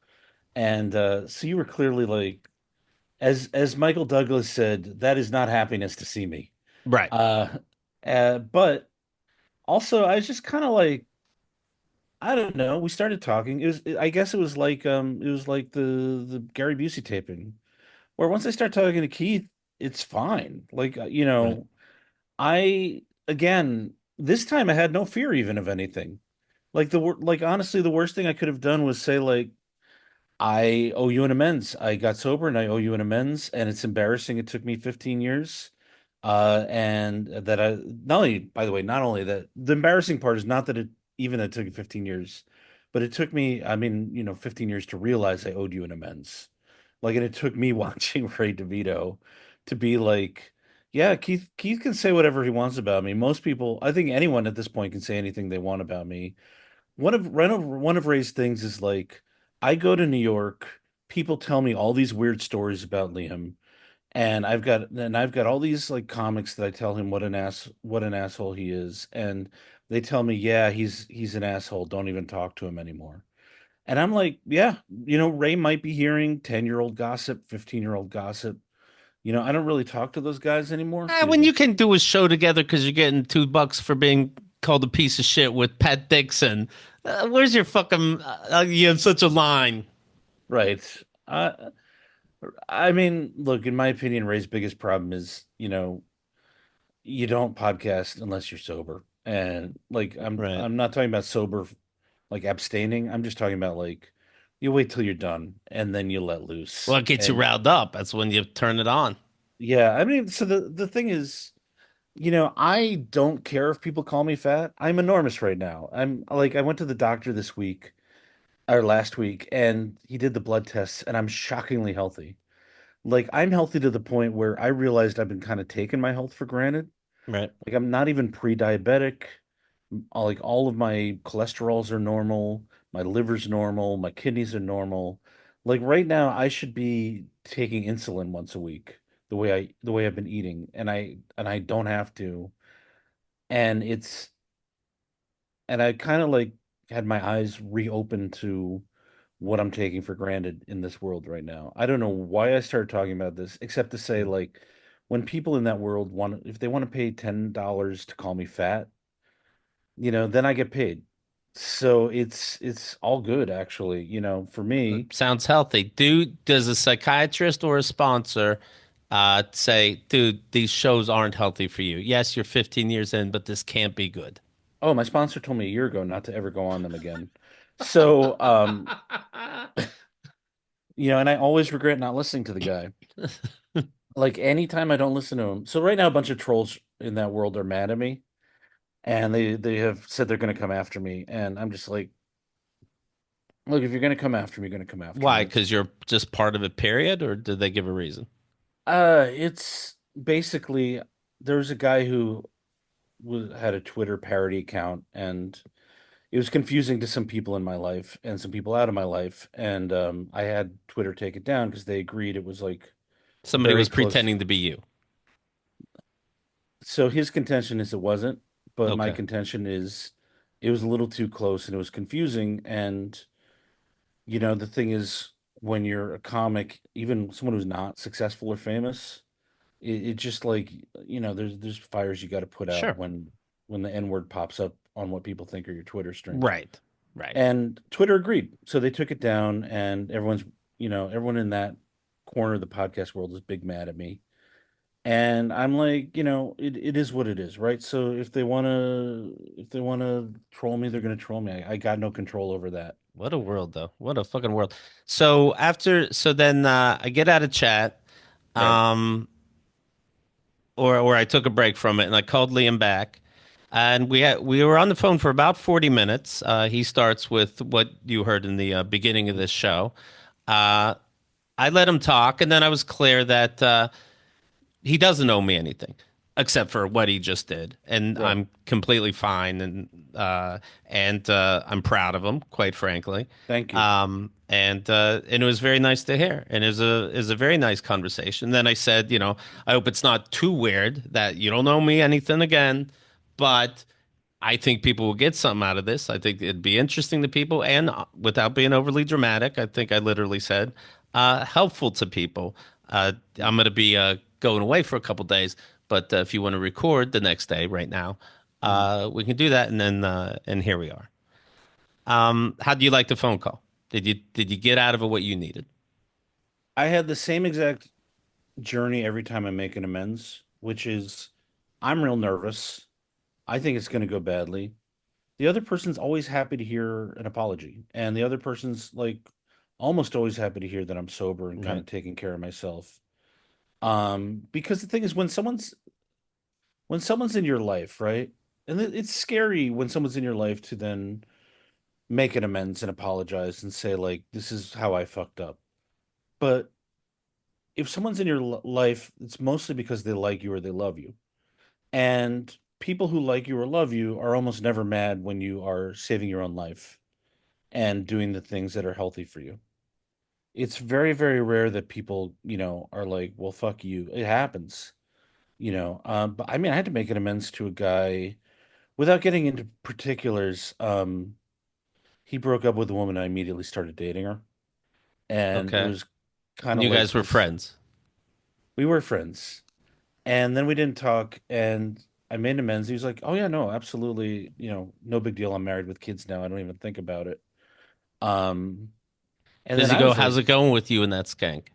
And so you were clearly like, as Michael Douglas said, that is not happiness to see me. Right. Uh, but also, I was just kind of like, I don't know. We started talking. I guess it was like the Gary Busey taping, where once I start talking to Keith, it's fine. Like, Right. again, this time I had no fear even of anything. Like honestly, the worst thing I could have done was say like, I owe you an amends. I got sober and I owe you an amends, and it's embarrassing. It took me 15 years. And that I not only, by the way, not only that, the embarrassing part is not that it even that it took 15 years, but it took me, I mean, 15 years to realize I owed you an amends. Like, and it took me watching Ray DeVito to be like, yeah, Keith can say whatever he wants about me. Most people, I think anyone at this point can say anything they want about me. One of Ray's things is like, I go to New York, people tell me all these weird stories about Liam, and I've got all these like comics that I tell him what an asshole he is, and they tell me, yeah, he's an asshole. Don't even talk to him anymore. And I'm like, yeah, Ray might be hearing 10-year-old gossip, 15-year-old gossip. I don't really talk to those guys anymore. When you can do a show together because you're getting $2 for being called a piece of shit with Pat Dixon, where's your fucking? You have such a line. Right. I mean, look, in my opinion, Ray's biggest problem is, you don't podcast unless you're sober. And like Right. I'm not talking about sober like abstaining. I'm just talking about like you wait till you're done and then you let Well, loose. it gets you And riled up. That's when you turn it on. yeah, I mean, so the thing is, I don't care if people call me fat. I'm enormous right now. I'm like I went to the doctor this week or last week and he did the blood tests and I'm shockingly healthy. Like I'm healthy to the point where I realized I've been kind of taking my health for granted. Right. Like I'm not even pre-diabetic. Like all of my cholesterols are normal, my liver's normal, my kidneys are normal. Like right now I should be taking insulin once a week, the way I've been eating, and I don't have to. And I kind of like had my eyes reopened to what I'm taking for granted in this world right now. I don't know why I started talking about this, except to say like when people in that world want if they want to pay $10 to call me fat, then I get paid. So it's all good actually, for me. Sounds healthy. Does a psychiatrist or a sponsor say, dude, these shows aren't healthy for you? Yes, you're 15 years in, but this can't be good. Oh, my sponsor told me a year ago not to ever go on them again. So, and I always regret not listening to the guy. Like anytime I don't listen to him. So right now a bunch of trolls in that world are mad at me and they have said they're going to come after me and I'm just like, look, if you're going to come after me, you're going to come after me. Why? Because you're just part of it, period? Or did they give a reason? It's basically there was a guy who had a Twitter parody account, and it was confusing to some people in my life and some people out of my life. And I had Twitter take it down because they agreed it was like Somebody very was close. pretending to be you. So his contention is it wasn't, but my Okay. contention is it was a little too close and it was confusing. And the thing is, when you're a comic, even someone who's not successful or famous, it just like there's fires you got to put out Sure. when the N word pops up on what people think are your Twitter strings. Right. Right. And Twitter agreed, so they took it down, and everyone in that corner of the podcast world is big mad at me. And I'm like, it is what it is, right? So if they wanna troll me, they're gonna troll me. I got no control over that. What a world, though. What a fucking world. So then I get out of chat, Right. um, or I took a break from it, and I called Liam back, and we were on the phone for about 40 minutes. He starts with what you heard in the beginning of this show. Uh, I let him talk, and then I was clear that he doesn't owe me anything. except for what he just did, and Right. I'm completely fine, and I'm proud of him, quite frankly. Thank you. And it was very nice to hear, and it was a very nice conversation. Then I said, I hope it's not too weird that you don't owe me anything again, but I think people will get something out of this. I think it'd be interesting to people, and without being overly dramatic, I think I literally said helpful to people. I'm going to be going away for a couple days, but if you want to record the next day, right now, Mhm. we can do that, and then and here we are. How do you like the phone call? Did you get out of it what you needed? I had the same exact journey every time I make an amends, which is I'm real nervous. I think it's going to go badly. The other person's always happy to hear an apology, and the other person's like almost always happy to hear that I'm sober and kind Right. of taking care of myself. Because the thing is, when someone's in your life, right? And it's scary when someone's in your life to then make an amends and apologize and say like, "This is how I fucked up." But if someone's in your life, it's mostly because they like you or they love you. And people who like you or love you are almost never mad when you are saving your own life and doing the things that are healthy for you. It's very, very rare that people, are like, well, fuck you. It happens, But I mean, I had to make an amends to a guy without getting into particulars. He broke up with a woman. I immediately started dating her. And it Okay. was kind And of you like guys were this. friends. We were friends. And then we didn't talk. And I made amends. He was like, oh, yeah, no, absolutely. No big deal. I'm married with kids now. I don't even think about it. Um, and Does then he I go, was how's like, it going with you and that skank?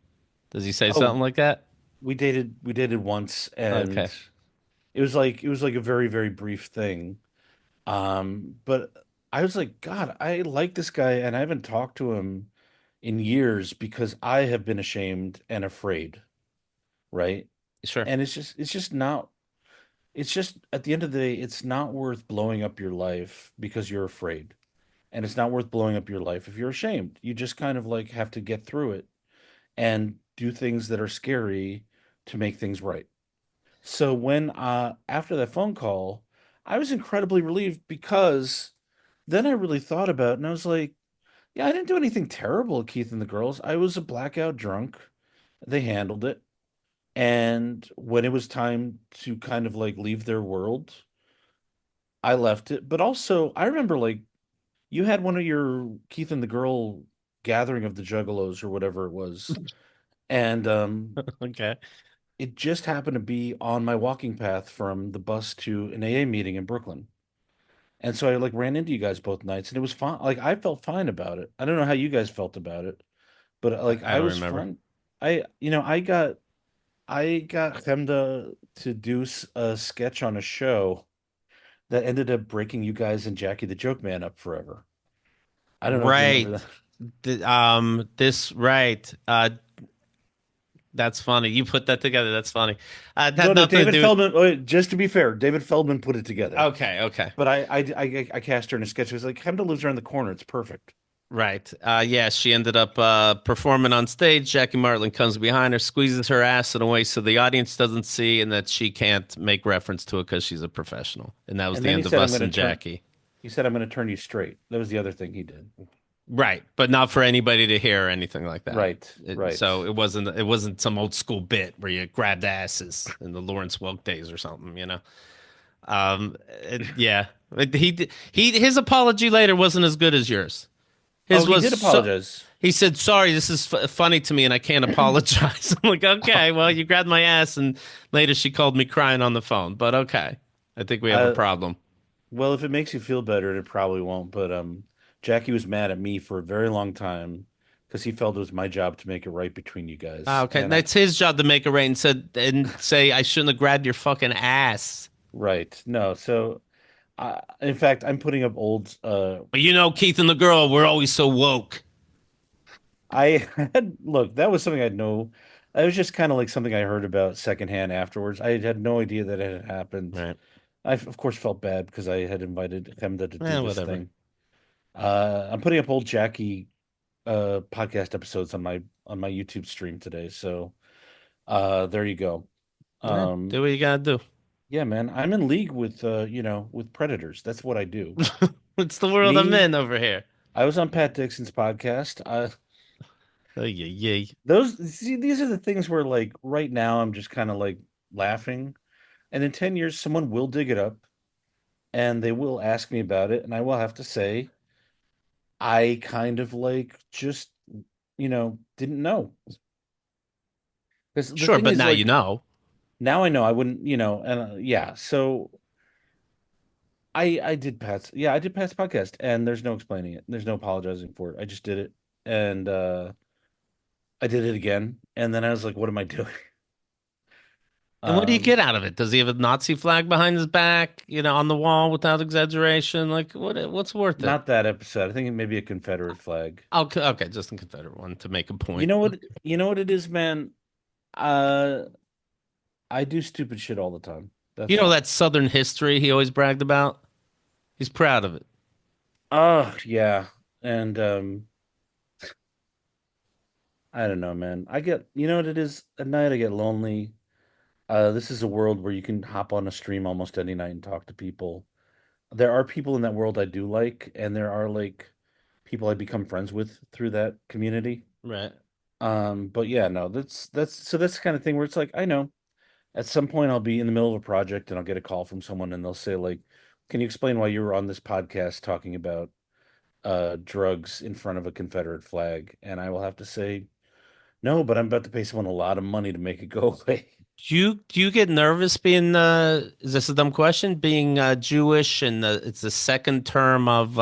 Does he say oh, something like that? we dated once and Okay. it was like a very, very brief thing. But I was like, God, I like this guy and I haven't talked to him in years because I have been ashamed and afraid, right? Sure. And it's just at the end of the day, it's not worth blowing up your life because you're afraid. And it's not worth blowing up your life if you're ashamed. You just kind of like have to get through it and do things that are scary to make things right. So when after that phone call, I was incredibly relieved because then I really thought about it and I was like, yeah, I didn't do anything terrible, Keith and the girls. I was a blackout drunk. They handled it. And when it was time to kind of like leave their world, I left it. But also, I remember like you had one of your Keith and the girl gathering of the Juggalos or whatever it was. And Okay. it just happened to be on my walking path from the bus to an AA meeting in Brooklyn. And so I like ran into you guys both nights and it was fine. Like I felt fine about it. I don't know how you guys felt about it, but like I I don't was remember. fine. I got him to do a sketch on a show that ended up breaking you guys and Jackie the Joke Man up forever. I don't know if you remember Right. that. This right. That's funny. You put that together. That's funny. It No, had no, nothing to David do with. Feldman. Oh, just to be fair, David Feldman put it together. Okay, okay. But I cast her in a sketch. It was like Hemda lives around the corner. It's perfect. Right. Yeah, she ended up performing on stage. Jackie Martling comes behind her, squeezes her ass in a way so the audience doesn't see and that she can't make reference to it because she's a professional. And that was And the then he end of said, us and Jackie. He said, I'm going to turn you straight. That was the other thing he did. Right, but not for anybody to hear or anything like that. Right, right. So it wasn't some old school bit where you grabbed asses in the Lawrence Welk days or something. Yeah, his apology later wasn't as good as yours. Oh, His he was did so. apologize. He said, "Sorry, this is funny to me, and I can't apologize." I'm like, "Okay, well, you grabbed my ass, and later she called me crying on the phone." But okay, I think we have a Uh, problem. well, if it makes you feel better, it probably won't. But Jackie was mad at me for a very long time because he felt it was my job to make it right between you guys. Okay, And I, that's his job to make a rate and say I shouldn't have grabbed your fucking ass. right, no. So, in fact, I'm putting up old. But Keith and the girl, we're always so woke. I had look. That was something I know. It was just kind of like something I heard about secondhand afterwards. I had no idea that it had happened. Right. I, of course, felt bad because I had invited Hemda to do this Whatever. thing. I'm putting up old Jackie podcast episodes on my YouTube stream today. So there you go. Yeah, Um, do what you gotta do. Yeah, man. I'm in league with with predators. That's what I do. It's the world I'm Me, in over here. I was on Pat Dixon's podcast. Oh, yeah, yeah. Those see, these are the things where like right now I'm just kind of like laughing. And in 10 years, someone will dig it up and they will ask me about it, and I will have to say, I kind of like just, didn't know. Because the Sure, thing but is, now you like, know. now I know I wouldn't, and yeah. So I did Pat's podcast, and there's no explaining it. There's no apologizing for it. I just did it, and I did it again, and then I was like, what am I doing? And what do you get Um, out of it? Does he have a Nazi flag behind his back, on the wall without exaggeration? Like, what's worth it? Not that episode. I think it may be a Confederate flag. Okay, okay, just a Confederate one to make a You point. know what? You know what it is, man. Uh, I do stupid shit all the time. You That's know all. that Southern history he always bragged about? He's proud of it. Oh, yeah. And I don't know, man. You know what it is? At night I get lonely. This is a world where you can hop on a stream almost any night and talk to people. There are people in that world I do like, and there are like people I become friends with through that community. Right. But yeah, no, that's the kind of thing where it's like, I know at some point I'll be in the middle of a project and I'll get a call from someone and they'll say like, "Can you explain why you were on this podcast talking about drugs in front of a Confederate flag?" And I will have to say, "No, but I'm about to pay someone a lot of money to make it go away." Do you get nervous being is this a dumb question? Being Jewish and it's the second term of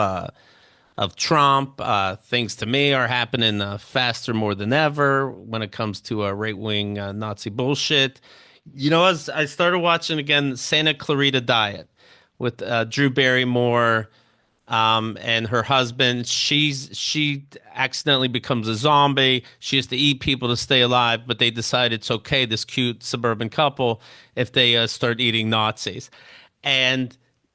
Trump. Things to me are happening faster more than ever when it comes to right wing Nazi bullshit. As I started watching again Santa Clarita Diet with Drew Barrymore and her husband. She accidentally becomes a zombie. She has to eat people to stay alive, but they decide it's okay, this cute suburban couple, if they start eating Nazis. And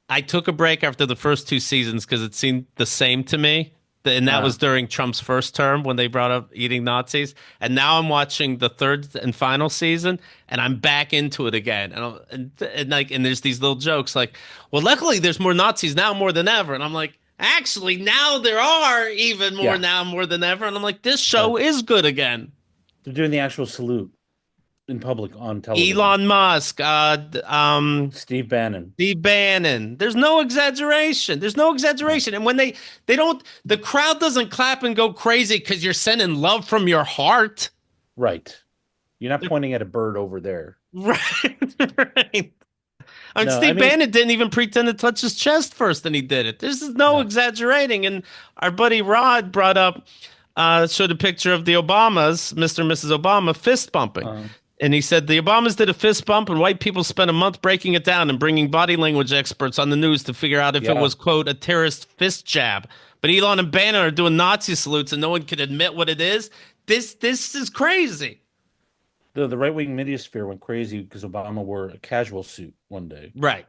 I took a break after the first two seasons because it seemed the same to me. And that Uh, was during Trump's first term when they brought up eating Nazis. And now I'm watching the third and final season, and I'm back into it again. And there's these little jokes like, "Well, luckily there's more Nazis now more than ever." And I'm like, "Actually, now there are even more yeah. now more than ever." And I'm like, "This Uh, show is good again." they're doing the actual salute in public on television. Elon Musk, Steve Bannon. Steve Bannon. There's no exaggeration. There's no No. exaggeration. And when they don't, the crowd doesn't clap and go crazy because you're sending love from your heart. Right. You're not The- pointing at a bird over there. Right. Right. I mean, No, I Steve mean, Bannon didn't even pretend to touch his chest first, and he did it. This is no no. exaggerating. And our buddy Rod brought up, showed a picture of the Obamas, Mr. and Mrs. Obama, fist bumping. Um, And he said the Obamas did a fist bump, and white people spent a month breaking it down and bringing body language experts on the news to figure out if it yeah. was, quote, a terrorist fist jab. But Elon and Bannon are doing Nazi salutes, and no one can admit what it is. This is crazy. The right-wing mediosphere went crazy because Obama wore a casual suit one day. Right.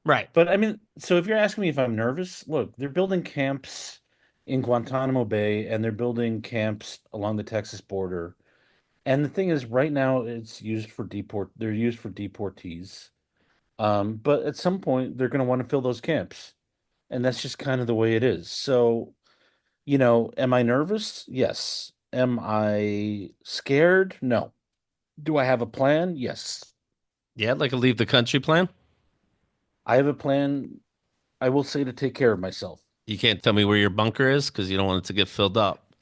Right. But I mean, so if you're asking me if I'm nervous, look, they're building camps in Guantanamo Bay and they're building camps along the Texas border. And the thing is, right now they're used for deportees. But at some point they're going to want to fill those camps. And that's just kind of the way it is. So, am I nervous? Yes. Am I scared? No. Do I have a plan? Yes. Yeah, like a leave the country plan. I have a plan, I will say, to take care of myself. You can't tell me where your bunker is because you don't want it to get filled up.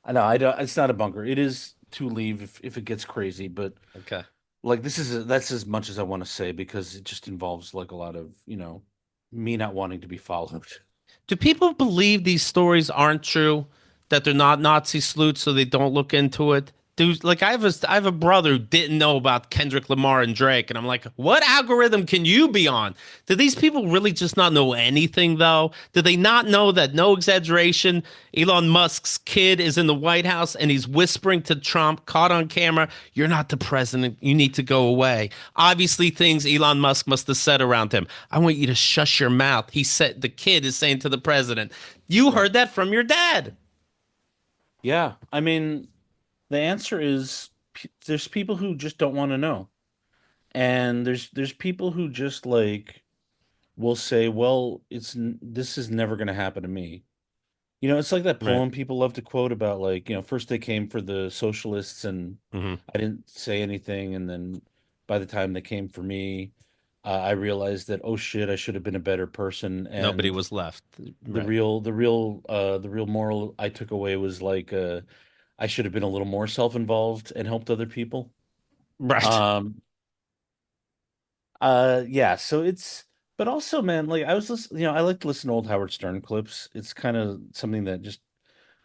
I know I don't, it's not a bunker. It is to leave if it gets crazy, but Okay. like that's as much as I want to say because it just involves like a lot of, me not wanting to be followed. Do people believe these stories aren't true? That they're not Nazi salutes, so they don't look into it? Dude, like I have a brother who didn't know about Kendrick Lamar and Drake, and I'm like, what algorithm can you be on? Do these people really just not know anything though? Do they not know that, no exaggeration, Elon Musk's kid is in the White House and he's whispering to Trump, caught on camera, "You're not the president. You need to go away." Obviously, things Elon Musk must have said around him. "I want you to shush your mouth." He said the kid is saying to the president. You Right. heard that from your dad. Yeah. I mean, the answer is there's people who just don't want to know. And there's people who just like will say, well, this is never going to happen to me. You know, it's like that Right. poem people love to quote about like, first they came for the socialists and Hmm. I didn't say anything, and then by the time they came for me, I realized that, oh shit, I should have been a better person, Nobody and was left. the Right. real the real moral I took away was like I should have been a little more self-involved and helped other people. Right. Um yeah, so it's but also man, like I was listening, I like to listen to old Howard Stern clips. It's kind of something that just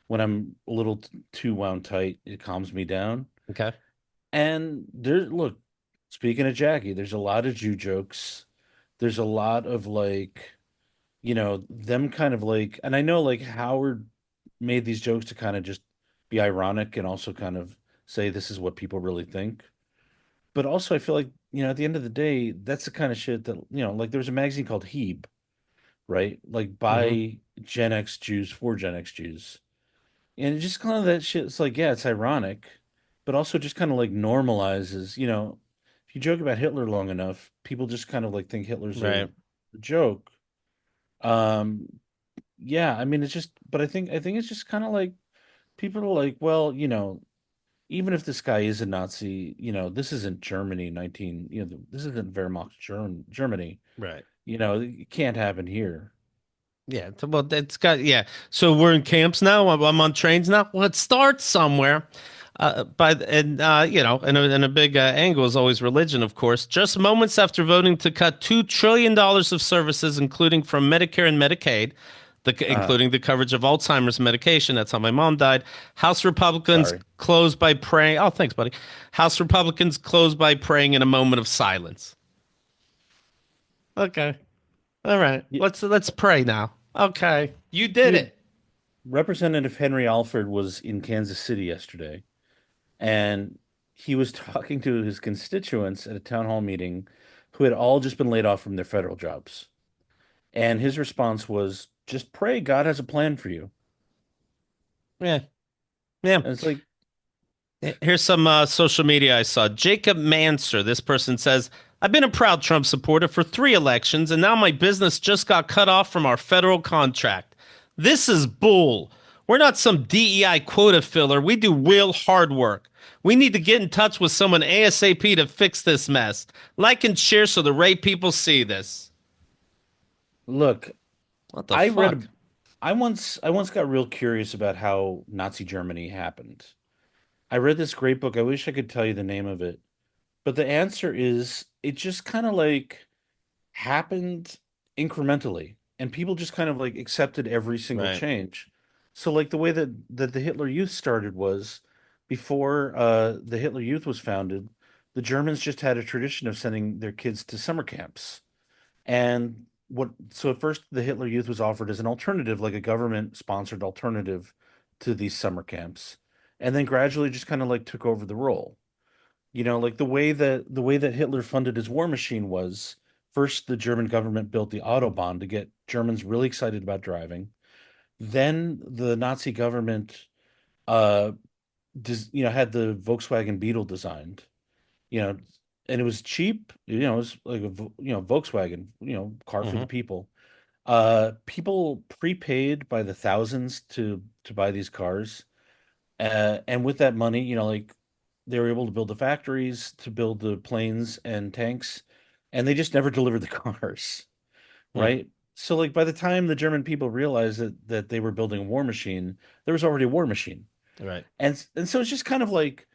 when I'm a little too wound tight, it calms me down. Okay. And look, speaking of Jackie, there's a lot of Jew jokes. There's a lot of like, them kind of like, and I know like Howard made these jokes to kind of just be ironic and also kind of say this is what people really think. But also, I feel like, at the end of the day, that's the kind of shit that, like there was a magazine called Heeb, right? Like Hmm. by Gen X Jews for Gen X Jews. And it just kind of that shit. It's like, yeah, it's ironic, but also just kind of like normalizes, if you joke about Hitler long enough, people just kind of like think Hitler's Right. a joke. Um, yeah, I mean, it's just, but I think it's just kind of like people are like, well, even if this guy is a Nazi, this isn't Germany 19, this isn't Wehrmacht Germany, Right. it can't happen here. Yeah. Well, it's got, yeah. So we're in camps now. I'm on trains now. Well, it starts somewhere. And and a big angle is always religion, of course. Just moments after voting to cut $2 trillion of services, including from Medicare and Medicaid, Uh, including the coverage of Alzheimer's medication. That's how my mom died. House Republicans Sorry. closed by praying. Oh, thanks, buddy. House Republicans closed by praying in a moment of silence. Okay. All right. Y- Let's pray now. Okay. You did Dude, it. Representative Henry Alford was in Kansas City yesterday, and he was talking to his constituents at a town hall meeting who had all just been laid off from their federal jobs. And his response was, just pray God has a plan for you. Yeah. Yeah. And it's like, Here's some social media I saw. Jacob Manser. This person says, I've been a proud Trump supporter for 3 elections, and now my business just got cut off from our federal contract. This is bull. We're not some DEI quota filler. We do real hard work. We need to get in touch with someone ASAP to fix this mess. Like and share so the right people see this. look, What the I read fuck? I once got real curious about how Nazi Germany happened. I read this great book. I wish I could tell you the name of it. But the answer is it just kind of like happened incrementally, and people just kind of like accepted every single Right. change. So like the way that the Hitler Youth started was before the Hitler Youth was founded, the Germans just had a tradition of sending their kids to summer camps. And so at first the Hitler Youth was offered as an alternative, like a government sponsored alternative to these summer camps. And then gradually just kind of like took over the role. Like the way that Hitler funded his war machine was first the German government built the Autobahn to get Germans really excited about driving. Then the Nazi government uh had the Volkswagen Beetle designed, you know, and it was cheap, it was like Volkswagen, car for the Hmm. people. People prepaid by the thousands to buy these cars. And with that money, like they were able to build the factories, to build the planes and tanks, and they just never delivered the cars, Hmm. right? So like by the time the German people realized that they were building a war machine, there was already a war machine. Right. And so it's just kind of like,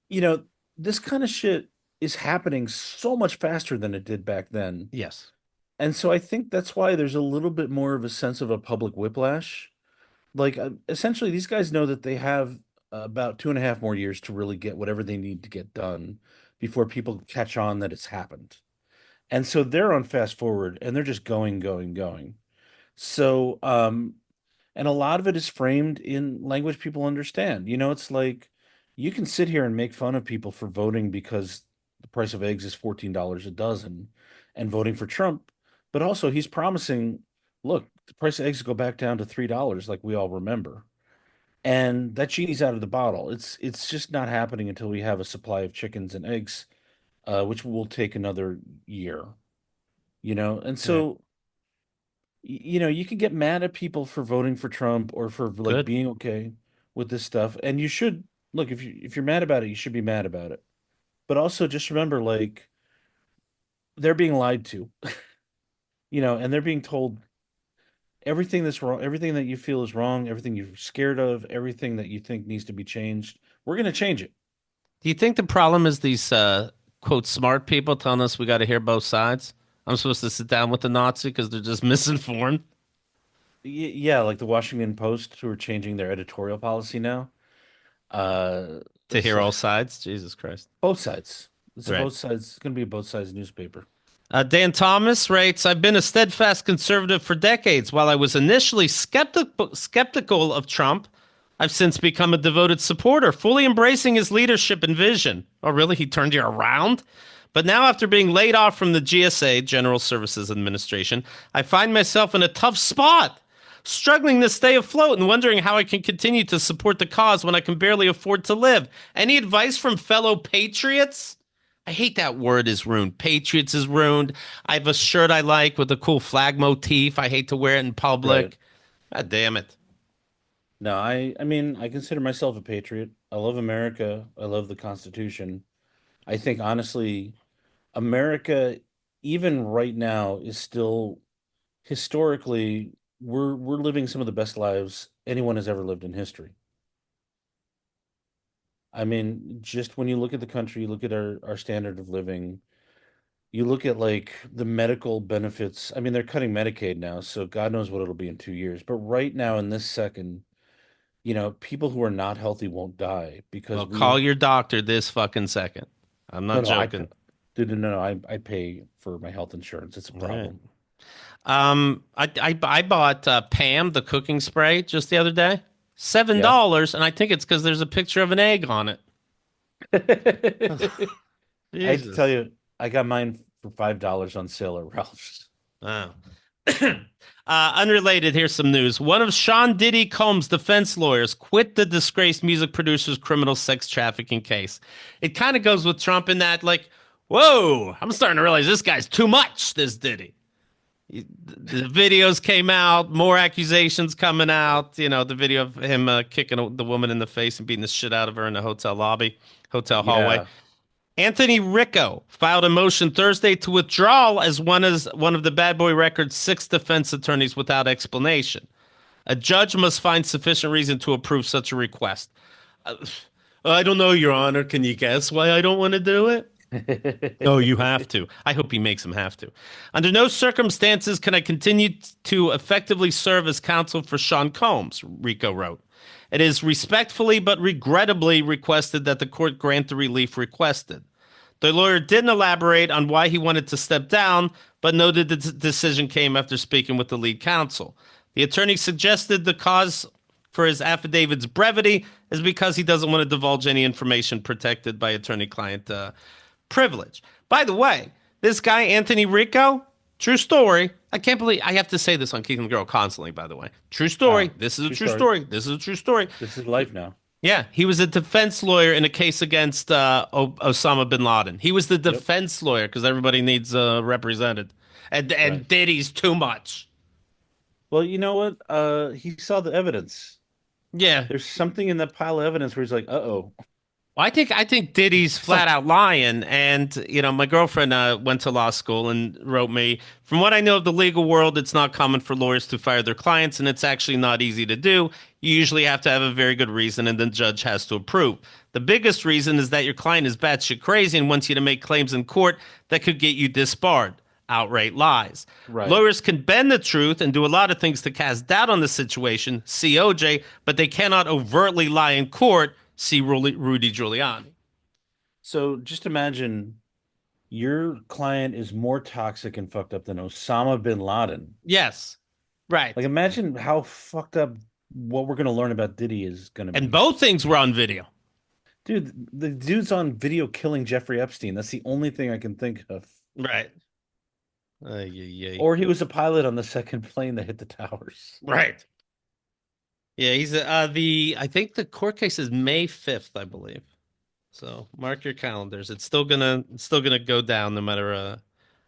you know, this kind of shit is happening so much faster than it did back then. Yes. And so I think that's why there's a little bit more of a sense of a public whiplash. Like essentially these guys know that they have about 2.5 more years to really get whatever they need to get done before people catch on that it's happened. And so they're on fast forward and they're just going, going, going. So and a lot of it is framed in language people understand. It's like you can sit here and make fun of people for voting because the price of eggs is $14 a dozen and voting for Trump, but also he's promising, look, the price of eggs go back down to $3 like we all remember. And that genie's out of the bottle. It's just not happening until we have a supply of chickens and eggs which will take another year, And Right. so, you can get mad at people for voting for Trump or for like Good. being okay with this stuff, and you should look if you're mad about it, you should be mad about it. But also just remember, like they're being lied to, and they're being told everything that's wrong, everything that you feel is wrong, everything you're scared of, everything that you think needs to be changed. We're going to change it. Do you think the problem is these quote smart people telling us we got to hear both sides? I'm supposed to sit down with the Nazi because they're just misinformed Yeah, like the Washington Post who are changing their editorial policy now. to It's hear all like sides. Jesus Christ. both sides. It's a Right. both sides. It's going to be a both sides newspaper. Dan Thomas writes, I've been a steadfast conservative for decades. While I was initially skeptical of Trump, I've since become a devoted supporter, fully embracing his leadership and vision. Oh, really? He turned you around? But now, after being laid off from the GSA, General Services Administration, I find myself in a tough spot, struggling to stay afloat and wondering how I can continue to support the cause when I can barely afford to live. Any advice from fellow patriots? I hate that word is ruined. Patriots is ruined. I have a shirt I like with a cool flag motif. I hate to wear it in Right. public. God damn it. No, I mean, I consider myself a patriot. I love America. I love the Constitution. I think honestly, America, even right now, is still historically we're living some of the best lives anyone has ever lived in history. I mean, just when you look at the country, you look at our standard of living, you look at like the medical benefits. I mean, they're cutting Medicaid now, so God knows what it'll be in 2 years. But right now, in this second, people who are not healthy won't die because Well, we call your doctor this fucking second. I'm no, not no, joking. dude, no, I pay for my health insurance. It's a All right. problem. I bought Pam the cooking spray just the other day. Seven Yeah. dollars, and I think it's because there's a picture of an egg on it. I hate to tell Jesus. you, I got mine for $5 on sale at Ralph's. Oh. Unrelated, here's some news. One of Sean Diddy Combs' defense lawyers quit the disgraced music producer's criminal sex trafficking case. It kind of goes with Trump in that, like, whoa, I'm starting to realize this guy's too much, this Diddy. The videos came out, more accusations coming out. The video of him kicking the woman in the face and beating the shit out of her in the hotel lobby, hotel hallway. Yeah. Anthony Ricco filed a motion Thursday to withdraw as one of the Bad Boy Record's six defense attorneys without explanation. A judge must find sufficient reason to approve such a request. Uh, I don't know, Your Honor. Can you guess why I don't want to do it? No, you have to. I hope he makes him have to. Under no circumstances can I continue to effectively serve as counsel for Sean Combs, Rico wrote. It is respectfully but regrettably requested that the court grant the relief requested. The lawyer didn't elaborate on why he wanted to step down, but noted the decision came after speaking with the lead counsel. The attorney suggested the cause for his affidavit's brevity is because he doesn't want to divulge any information protected by attorney-client privilege. By the way, this guy, Anthony Rico, true story. I can't believe I have to say this on Keith and the Girl constantly, by the way. True story. This is a True true story. story. This is a true story. This is life now. Yeah, he was a defense lawyer in a case against Osama bin Laden. He was the Yep. defense lawyer because everybody needs represented. And Right. Diddy's too much. Well, you know what? He saw the evidence. Yeah. There's something in that pile of evidence where he's like, "Uh-oh." Well, I think Diddy's flat Some out lying, and my girlfriend went to law school and wrote me. From what I know of the legal world, it's not common for lawyers to fire their clients, and it's actually not easy to do. You usually have to have a very good reason, and the judge has to approve. The biggest reason is that your client is batshit crazy and wants you to make claims in court that could get you disbarred. Outright lies. right. Lawyers can bend the truth and do a lot of things to cast doubt on the situation, see OJ, but they cannot overtly lie in court, see Rudy Giuliani. So just imagine your client is more toxic and fucked up than Osama bin Laden. Yes, right. Like imagine how fucked up what we're going to learn about Diddy is going to And be. both things were on video. Dude, the dude's on video killing Jeffrey Epstein. That's the only thing I can think of. Right. Yeah. Or he was a pilot on the second plane that hit the towers. Right. Yeah, he's I think the court case is May 5th, I believe. So mark your calendars. It's still gonna go down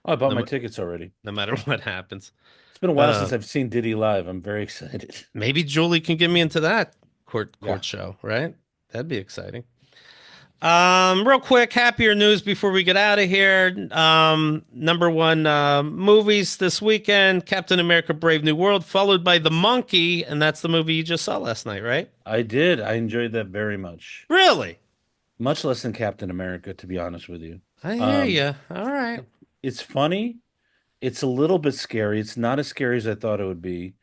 Oh, I bought my no, tickets already. no matter what happens. It's been a while Uh, since I've seen Diddy live. I'm very excited. maybe Julie can get me into that Yeah, court show, right? That'd be exciting. Real quick, happier news before we get out of here. Number one movies this weekend: Captain America: Brave New World, followed by The Monkey, and that's the movie you just saw last night, right? I did. I enjoyed that very much. Really? Much less than Captain America, to be honest with you. I hear Um, you. All right, it's funny. It's a little bit scary. It's not as scary as I thought it would be.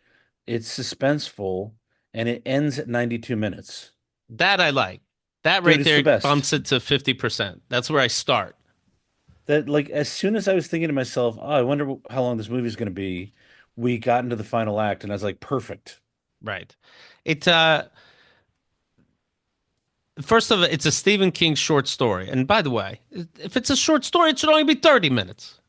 It's suspenseful, and it ends at 92 minutes. that I like. That Dude, right it's the there best. bumps it to 50%. That's where I start. That like as soon as I was thinking to myself, oh, I wonder how long this movie is going to be, we got into the final act, and I was like, perfect. Right. It first of all, it's a Stephen King short story. And by the way, if it's a short story, it should only be 30 minutes.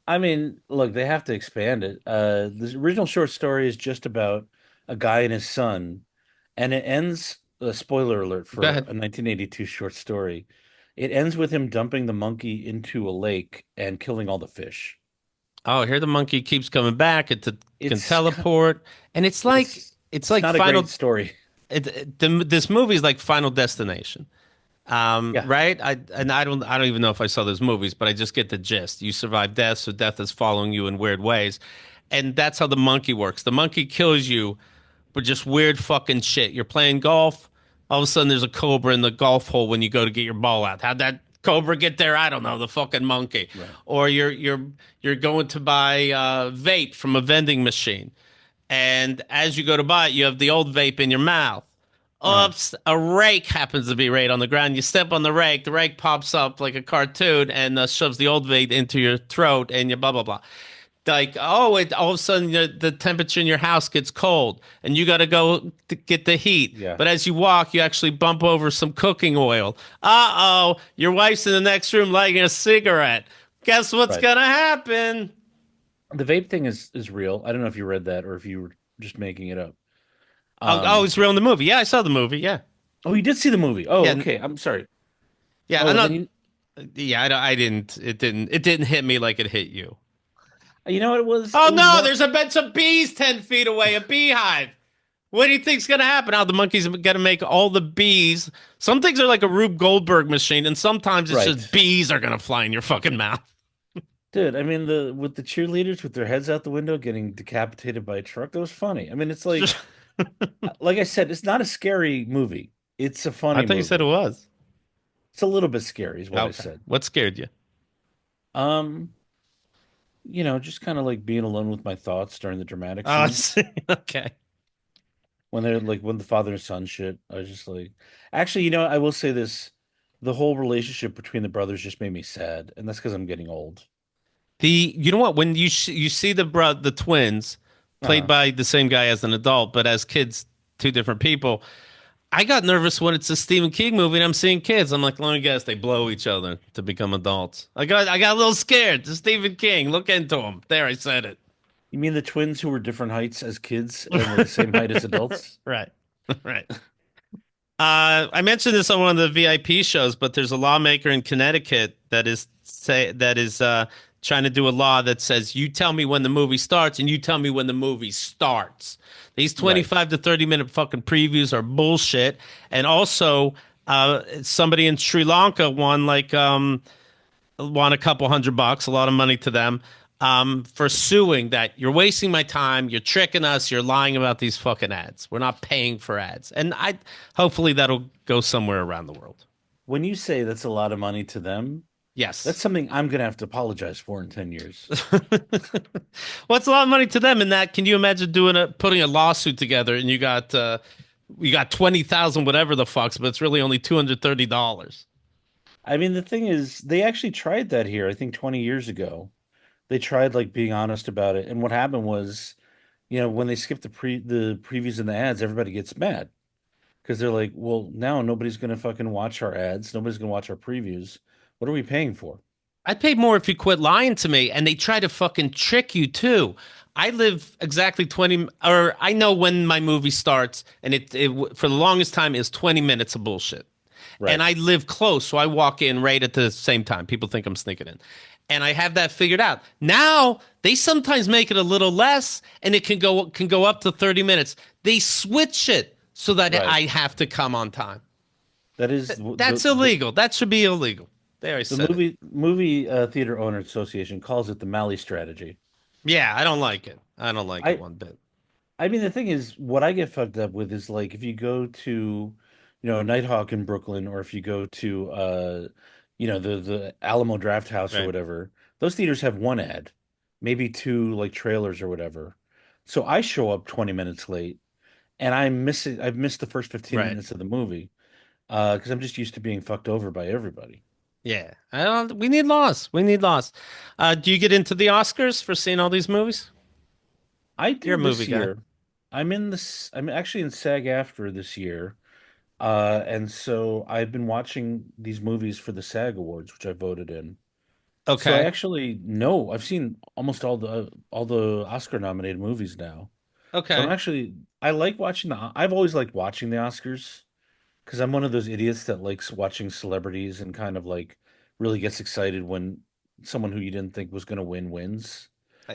I mean, look, they have to expand it. The original short story is just about a guy and his son, and it ends, spoiler alert Go for ahead. a 1982 short story. It ends with him dumping the monkey into a lake and killing all the fish. Oh, here the monkey keeps coming back. Can It's teleport, and it's like it's it's it's like not a great story. this movie is like Final Destination. Yeah, Right? I don't even know if I saw those movies, but I just get the gist. You survive death, so death is following you in weird ways, and that's how the monkey works. The monkey kills you but just weird fucking shit. You're playing golf, all of a sudden there's a cobra in the golf hole when you go to get your ball out. How'd that cobra get there? I don't know. The fucking monkey. right. Or you're going to buy vape from a vending machine, and as you go to buy it, you have the old vape in your mouth. Uh, Oops, a rake happens to be right on the ground. You step on the rake pops up like a cartoon and shoves the old vape into your throat, and you blah blah blah. Like, oh, it all of a sudden the temperature in your house gets cold and you got to go to get the heat. yeah, But as you walk, you actually bump over some cooking oil. Uh-oh, your wife's in the next room lighting a cigarette. Guess what's right. gonna happen? The vape thing is real. I don't know if you read that or if you were just making it up. Oh, Um, it's real in the movie. Yeah, I saw the movie. Yeah, oh, you did see the movie. Oh, yeah, okay. I'm sorry. yeah. I'm Oh, then not. Yeah, I didn't. It didn't hit me like it hit you. you know what it was? Oh It was no, more there's a bunch of bees 10 feet away. A beehive. What do you think's gonna happen? How the monkey's gonna make all the bees? Some things are like a Rube Goldberg machine, and sometimes it's just right. bees are gonna fly in your fucking mouth. Dude, I mean the with the cheerleaders with their heads out the window getting decapitated by a truck, that was funny. I mean, it's like I said, it's not a scary movie. It's a I funny thought you said it movie. was. It's a little bit scary, is what I Okay. said. What scared you? Um, just kind of like being alone with my thoughts during the dramatic Oh, scenes. okay. When they're like when the father and son shit, I was just like actually, I will say this, the whole relationship between the brothers just made me sad, and that's because I'm getting old. You know what? When you see the twins played Uh-huh. by the same guy as an adult, but as kids, two different people. I got nervous when it's a Stephen King movie and I'm seeing kids. I'm like, let me guess, they blow each other to become adults. I got a little scared. It's Stephen King. Look into him. There, I said it. You mean the twins who were different heights as kids and were the same height as adults? Right. Right. I mentioned this on one of the VIP shows, but there's a lawmaker in Connecticut that is trying to do a law that says you tell me when the movie starts and you tell me when the movie starts. These Right. 25 to 30 minute fucking previews are bullshit. And also, somebody in Sri Lanka won a couple $100, a lot of money to them, for suing that you're wasting my time, you're tricking us, you're lying about these fucking ads. We're not paying for ads, and I hopefully that'll go somewhere around the world. When you say that's a lot of money to them, that's Yes. something I'm gonna have to apologize for in 10 years. Well, it's a lot of money to them. In that, can you imagine putting a lawsuit together and you got 20,000 whatever the fucks, but it's really only $230. I mean, the thing is, they actually tried that here, I think 20 years ago. They tried like being honest about it. And what happened was, when they skip the previews and the ads, everybody gets mad because they're like, well, now nobody's gonna fucking watch our ads, nobody's gonna watch our previews. What are we paying for? I'd pay more if you quit lying to me. And they try to fucking trick you too. I live exactly 20, or I know when my movie starts, and it for the longest time is 20 minutes of bullshit. And Right. I live close, so I walk in right at the same time. People think I'm sneaking in. And I have that figured out. Now they sometimes make it a little less and it can go up to 30 minutes. They switch it so that Right. I have to come on time. That is That's illegal. That should be illegal. There, I the said it. movie theater owner association calls it the Malley strategy. Yeah, I don't like it. I don't like it I one bit. I mean, the thing is, what I get fucked up with is like if you go to, Nighthawk in Brooklyn, or if you go to, the Alamo Draft House or Right. whatever, those theaters have one ad, maybe two like trailers or whatever. So I show up 20 minutes late, and I've missed the first 15 Right. minutes of the movie, because I'm just used to being fucked over by everybody. Yeah. I don't we need laws. We need laws. Do you get into the Oscars for seeing all these movies? I You're a do movie this guy. year. I'm actually in SAG-AFTRA this year. And so I've been watching these movies for the SAG Awards, which I voted in. So I Okay. actually know I've seen almost all the Oscar nominated movies now. So Okay. I like watching I've always liked watching the Oscars because I'm one of those idiots that likes watching celebrities and kind of like really gets excited when someone who you didn't think was going to win wins.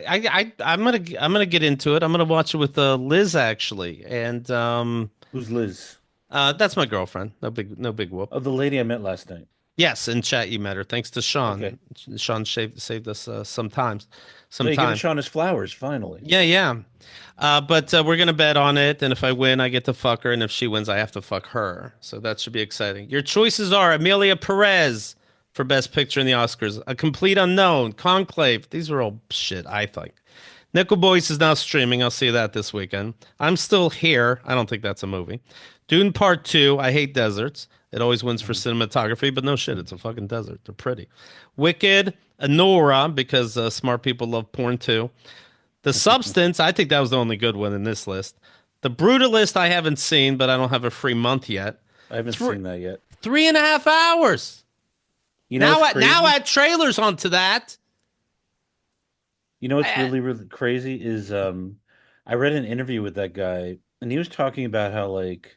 I'm gonna get into it. I'm gonna watch it with Liz actually, and Who's Liz? that's my girlfriend. No big whoop. Oh, the lady I met last night. Yes, in chat you met her. Thanks to Sean. Okay. Sean saved us sometimes, some No, you're giving time. Sean his flowers, finally. Yeah, yeah. But we're gonna bet on it, and if I win, I get to fuck her, and if she wins, I have to fuck her. So that should be exciting. Your choices are Amelia Perez for Best Picture in the Oscars, A Complete Unknown, Conclave. These are all shit, I think. Nickel Boys is now streaming. I'll see that this weekend. I'm Still Here. I don't think that's a movie. Dune Part 2. I hate deserts. It always wins for Mhm. cinematography, but no shit. It's a fucking desert. They're pretty. Wicked. Anora, because smart people love porn too. The Substance. I think that was the only good one in this list. The Brutalist. I haven't seen, but I don't have a free month yet. I haven't Three, seen that yet. 3.5 hours. You know what's Now crazy? add trailers onto that. You know what's I, really, really crazy is I read an interview with that guy and he was talking about how like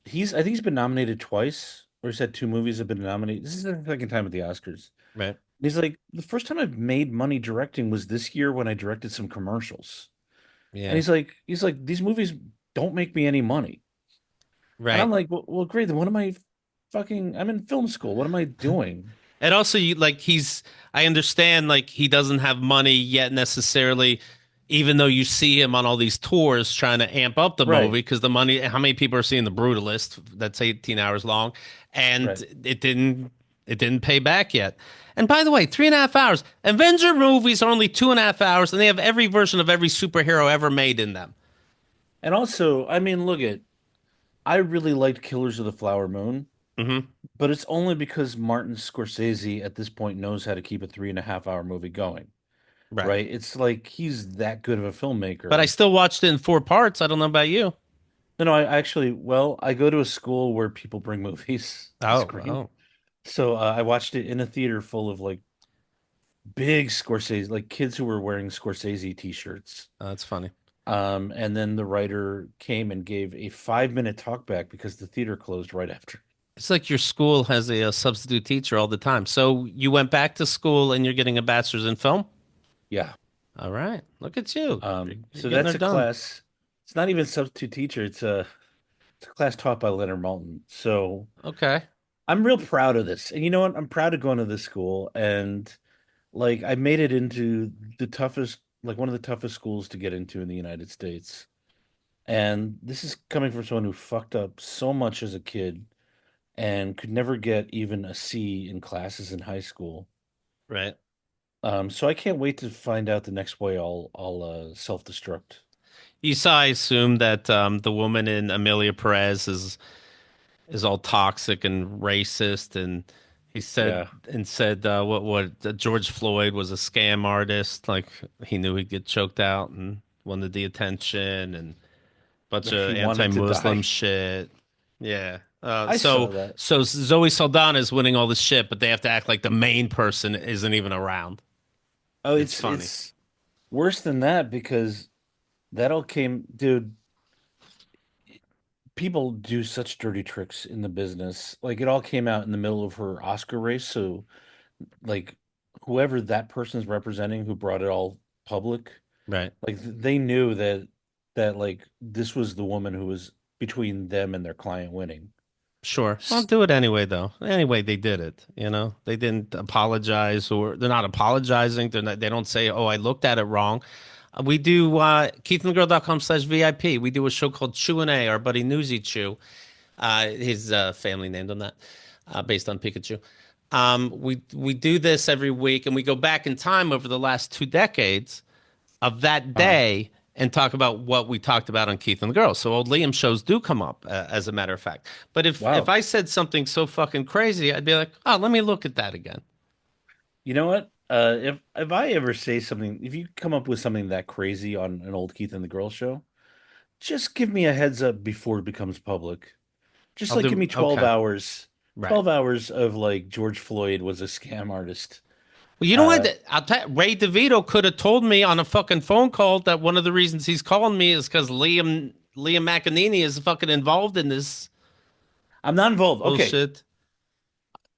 I think he's been nominated twice, or he said two movies have been nominated. This is the second time at the Oscars. right. And he's like, the first time I've made money directing was this year when I directed some commercials. And Yeah. he's like, these movies don't make me any money. And I'm Right. like, well, great, then what am I I'm in film school. What am I doing? And also, I understand, like, he doesn't have money yet necessarily, even though you see him on all these tours trying to amp up the Right, movie because the money, how many people are seeing The Brutalist that's 18 hours long? And right. it didn't pay back yet. And by the way, 3.5 hours. Avenger movies are only 2.5 hours, and they have every version of every superhero ever made in them. And also, I mean, I really liked Killers of the Flower Moon. Hmm. But it's only because Martin Scorsese at this point knows how to keep a 3.5 hour movie going, Right. right? It's like he's that good of a But I filmmaker. still watched it in 4 parts. I don't know about you. No, I actually, well, I go to a school where people bring movies to Oh, screen. oh, So I watched it in a theater full of like big Scorsese, like kids who were wearing Scorsese t-shirts. that's funny. And then the writer came and gave a 5-minute talk back because the theater closed right after. It's like your school has a substitute teacher all the time. So you went back to school and you're getting a bachelor's in film? Yeah. All right. Look at you. You're So getting that's her a done. class. It's not even substitute teacher. It's a class taught by Leonard Maltin. So Okay. I'm real proud of this. And you know what? I'm proud of going to this school. And like I made it into like one of the toughest schools to get into in the United States. And this is coming from someone who fucked up so much as a kid and could never get even a C in classes in high school. Right. So I can't wait to find out the next way I'll self-destruct. You saw, I assume that the woman in Amelia Perez is all toxic and racist, and he said Yeah. what George Floyd was a scam artist, like he knew he'd get choked out and wanted the attention and bunch He of wanted to anti-Muslim die. shit. Yeah. I saw that. So Zoe Saldana is winning all this shit, but they have to act like the main person isn't even around. Oh, It's it's funny. it's worse than that because that all came, dude. people do such dirty tricks in the business. Like it all came out in the middle of her Oscar race, so like whoever that person's representing who brought it all public, Right. like they knew that like this was the woman who was between them and their client winning. Sure. I'll do it anyway, though. Anyway, they did it. They didn't apologize, or they're not apologizing. They don't say, "Oh, I looked at it wrong." We do keithandthegirl.com/VIP. We do a show called Chew and A. Our buddy Newsy Chew, his family named him that, based on Pikachu. We do this every week, and we go back in time over the last 2 decades of that Uh, day and talk about what we talked about on Keith and the Girls. So old Liam shows do come up, as a matter of fact. But if wow. I said something so fucking crazy, I'd be like, oh, let me look at that again. You know what? If I ever say something, if you come up with something that crazy on an old Keith and the Girl show, just give me a heads up before it becomes public. Just I'll like give do me 12 okay, hours, right. 12 hours of like George Floyd was a scam artist. Well, you know Uh, what? I'll tell you, Ray DeVito could have told me on a fucking phone call that one of the reasons he's calling me is because Liam McEneaney is fucking involved in this I'm not involved. Okay, bullshit.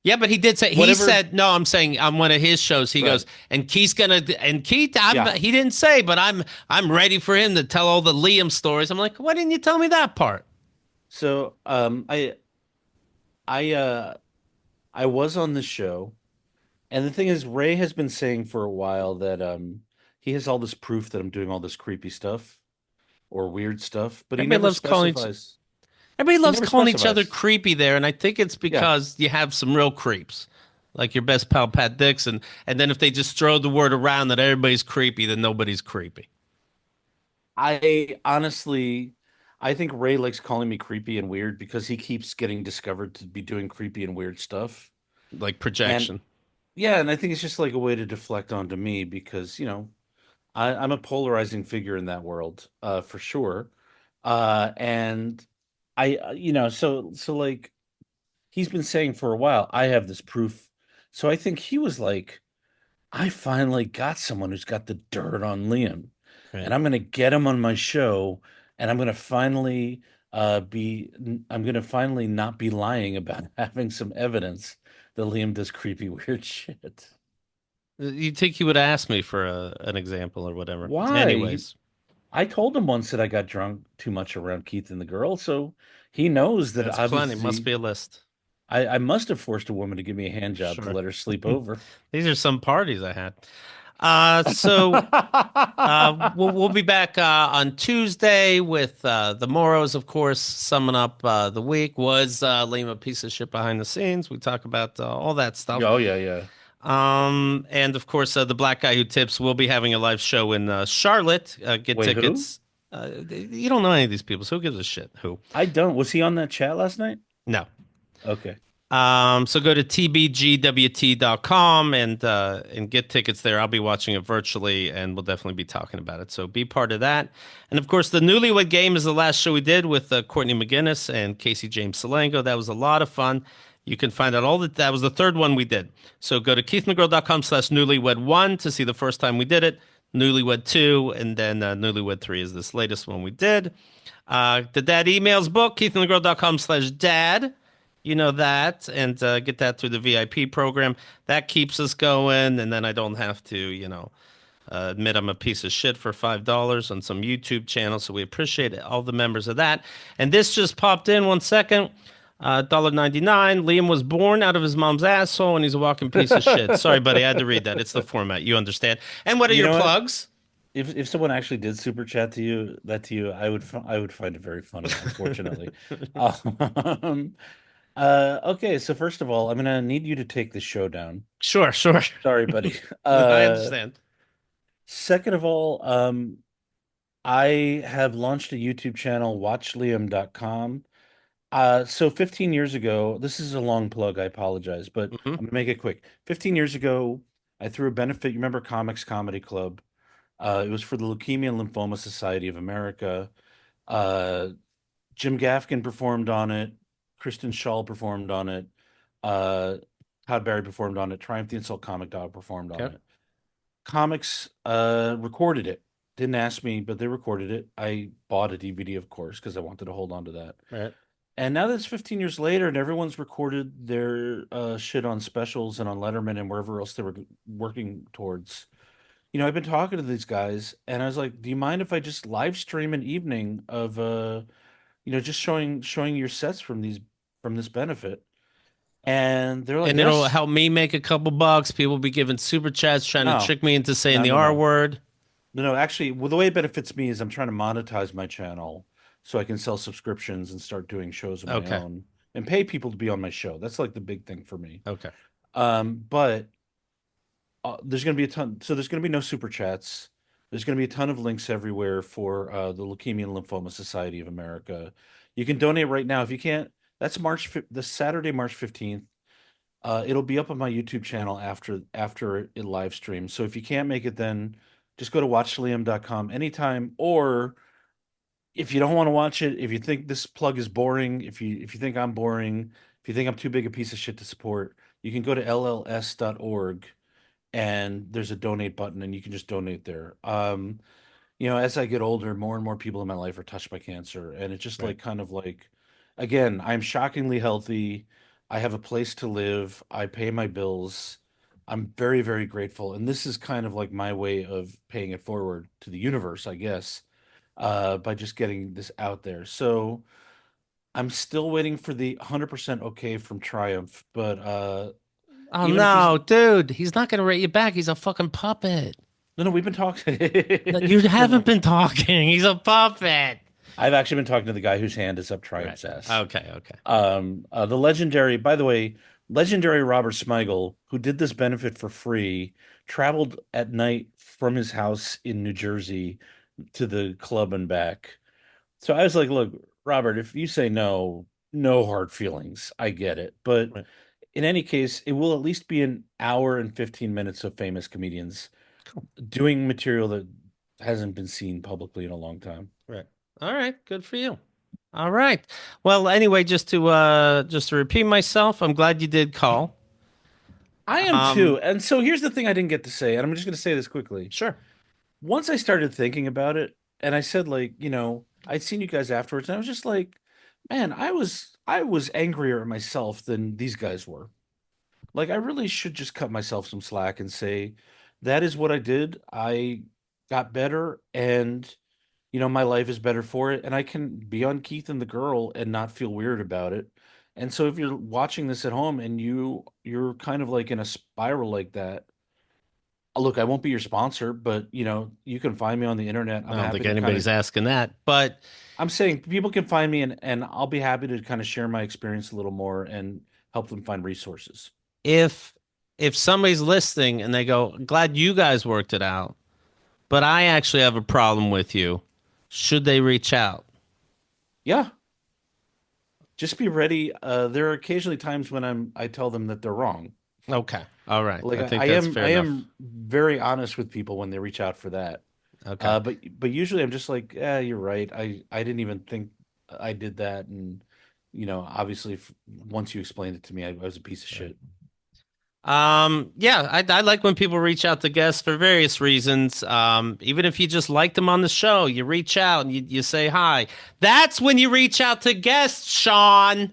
Yeah, but he did say he whatever. said no. I'm saying on one of his shows, he goes Right. and Keith. Yeah. He didn't say, but I'm ready for him to tell all the Liam stories. I'm like, why didn't you tell me that part? So, I, I was on the show, and the thing is, Ray has been saying for a while that he has all this proof that I'm doing all this creepy stuff or weird stuff, but he Everybody never loves calling each specifies. everybody He loves never calling each other specifies. creepy there, and I think it's Yeah. because you have some real creeps, like your best pal Pat Dixon. And then if they just throw the word around that everybody's creepy, then nobody's creepy, I honestly, I think Ray likes calling me creepy and weird because he keeps getting discovered to be doing creepy and weird stuff. like And projection. yeah, and I think it's just like a way to deflect onto me because, I'm a polarizing figure in that world, for sure. And so like he's been saying for a while, I have this proof. So I think he was like, I finally got someone who's got the dirt on Liam, and Right. I'm gonna get him on my show, and I'm gonna finally not be lying about having some evidence that Liam does creepy, weird shit. You'd think he would ask me for an example or whatever. Why? Anyways. I told him once that I got drunk too much around Keith and the girl, so he knows that That's plenty. Must obviously be a list. I must have forced a woman to give me a hand job to Sure. let her sleep over. These are some parties I had. We'll be back on Tuesday with the Moros, of course, summing up the week. Was Liam a piece of shit behind the scenes? We talk about all that stuff. Oh yeah, yeah. And of course, the black guy who tips will be having a live show in Charlotte. Get Wait, who? tickets. You don't know any of these people, so who gives a shit? Who? I don't. Was he on that chat last night? No. Okay. So go to tbgwt.com and get tickets there. I'll be watching it virtually, and we'll definitely be talking about it. So be part of that. And of course, the Newlywed Game is the last show we did with Courtney McGinnis and Casey James Salengo. That was a lot of fun. You can find out all that was the third one we did. So go to keithandthegirl.com/newlywed1 to see the first time we did it, Newlywed 2, and then Newlywed 3 is this latest one we did. The Dad Emails book, keithandthegirl.com/dad. You know that, and get that through the VIP program. That keeps us going, and then I don't have to, admit I'm a piece of shit for $5 on some YouTube channel. So we appreciate all the members of that. And this just popped in 1 second. $1.99. Liam was born out of his mom's asshole, and he's a walking piece of shit. Sorry, buddy, I had to read that. It's the format. You understand. And what are You your know what? plugs? If someone actually did super chat to you, I would find it very funny, unfortunately. Um, okay, so first of all, I'm gonna need you to take the show down. Sure, sure. Sorry, buddy. I understand. Second of all, I have launched a YouTube channel, watchliam.com. So 15 years ago, this is a long plug, I apologize, but Hmm. I'm gonna make it quick. 15 years ago, I threw a benefit. You remember Comics Comedy Club? It was for the Leukemia and Lymphoma Society of America. Uh, Jim Gaffigan performed on it. Kristen Schaal performed on it. Uh, Todd Barry performed on it. Triumph the Insult Comic Dog performed on Okay. it. Comics recorded it. Didn't ask me, but they recorded it. I bought a DVD, of course, because I wanted to hold on to that. Right. And now that it's 15 years later and everyone's recorded their shit on specials and on Letterman and wherever else they were working towards, I've been talking to these guys and I was like, do you mind if I just live stream an evening of just showing your sets from this benefit? And they're like, And it'll yes. help me make a couple bucks. People be giving super chats trying to No, trick me into saying no, the no, R no. word. No, no, actually, well, the way it benefits me is I'm trying to monetize my channel so I can sell subscriptions and start doing shows of my Okay. own and pay people to be on my show. That's like the big thing for me. Okay. But there's going to be a ton. So there's going to be no super chats. There's going to be a ton of links everywhere for the Leukemia and Lymphoma Society of America. You can donate right now if you can't. That's the Saturday, March 15th. It'll be up on my YouTube channel after it live streams. So if you can't make it, then just go to watchliam.com anytime. Or if you don't want to watch it, if you think this plug is boring, if you think I'm boring, if you think I'm too big a piece of shit to support, you can go to lls.org and there's a donate button and you can just donate there. As I get older, more and more people in my life are touched by cancer, and it's just Right. like kind of like, again, I'm shockingly healthy. I have a place to live. I pay my bills. I'm very, very grateful, and this is kind of like my way of paying it forward to the universe, I guess, by just getting this out there. So I'm still waiting for the 100% okay from Triumph, but Oh even if he's no, dude, he's not gonna rate you back. He's a fucking puppet. no, no, we've been talking. No, you No, haven't no. been talking. He's a puppet. I've actually been talking to the guy whose hand is up Right. Triumph's ass. Okay. Okay. The legendary, by the way, legendary Robert Smigel, who did this benefit for free, traveled at night from his house in New Jersey to the club and back. So I was like, look, Robert, if you say no, no hard feelings. I get it. But Right. in any case, it will at least be an hour and 15 minutes of famous comedians Cool. doing material that hasn't been seen publicly in a long time. Right. All right. Good for you. All right. Well, anyway, just to repeat myself, I'm glad you did call. I am Um, too. And so here's the thing I didn't get to say, and I'm just going to say this quickly. sure. Once I started thinking about it, and I said like, I'd seen you guys afterwards, and I was just like, man, I was angrier at myself than these guys were. Like I really should just cut myself some slack and say, that is what I did. I got better and my life is better for it, and I can be on Keith and the girl and not feel weird about it. And so if you're watching this at home and you're kind of like in a spiral like that, look, I won't be your sponsor, but you can find me on the internet. I I'm don't happy think to kind of anybody's asking that, but I'm saying people can find me and I'll be happy to kind of share my experience a little more and help them find resources. if if somebody's listening and they go, "Glad you guys worked it out," but I actually have a problem with you, should they reach out? Yeah, just be ready. There are occasionally times when I tell them that they're wrong. Okay. All right. Like I I, think I that's am fair I enough. am very honest with people when they reach out for that. Okay. But usually I'm just like, yeah, you're right. I didn't even think I did that, and obviously, once you explained it to me, I was a piece of Right. shit. Yeah, I like when people reach out to guests for various reasons. Even if you just like them on the show, you reach out and you say hi. That's when you reach out to guests, Sean.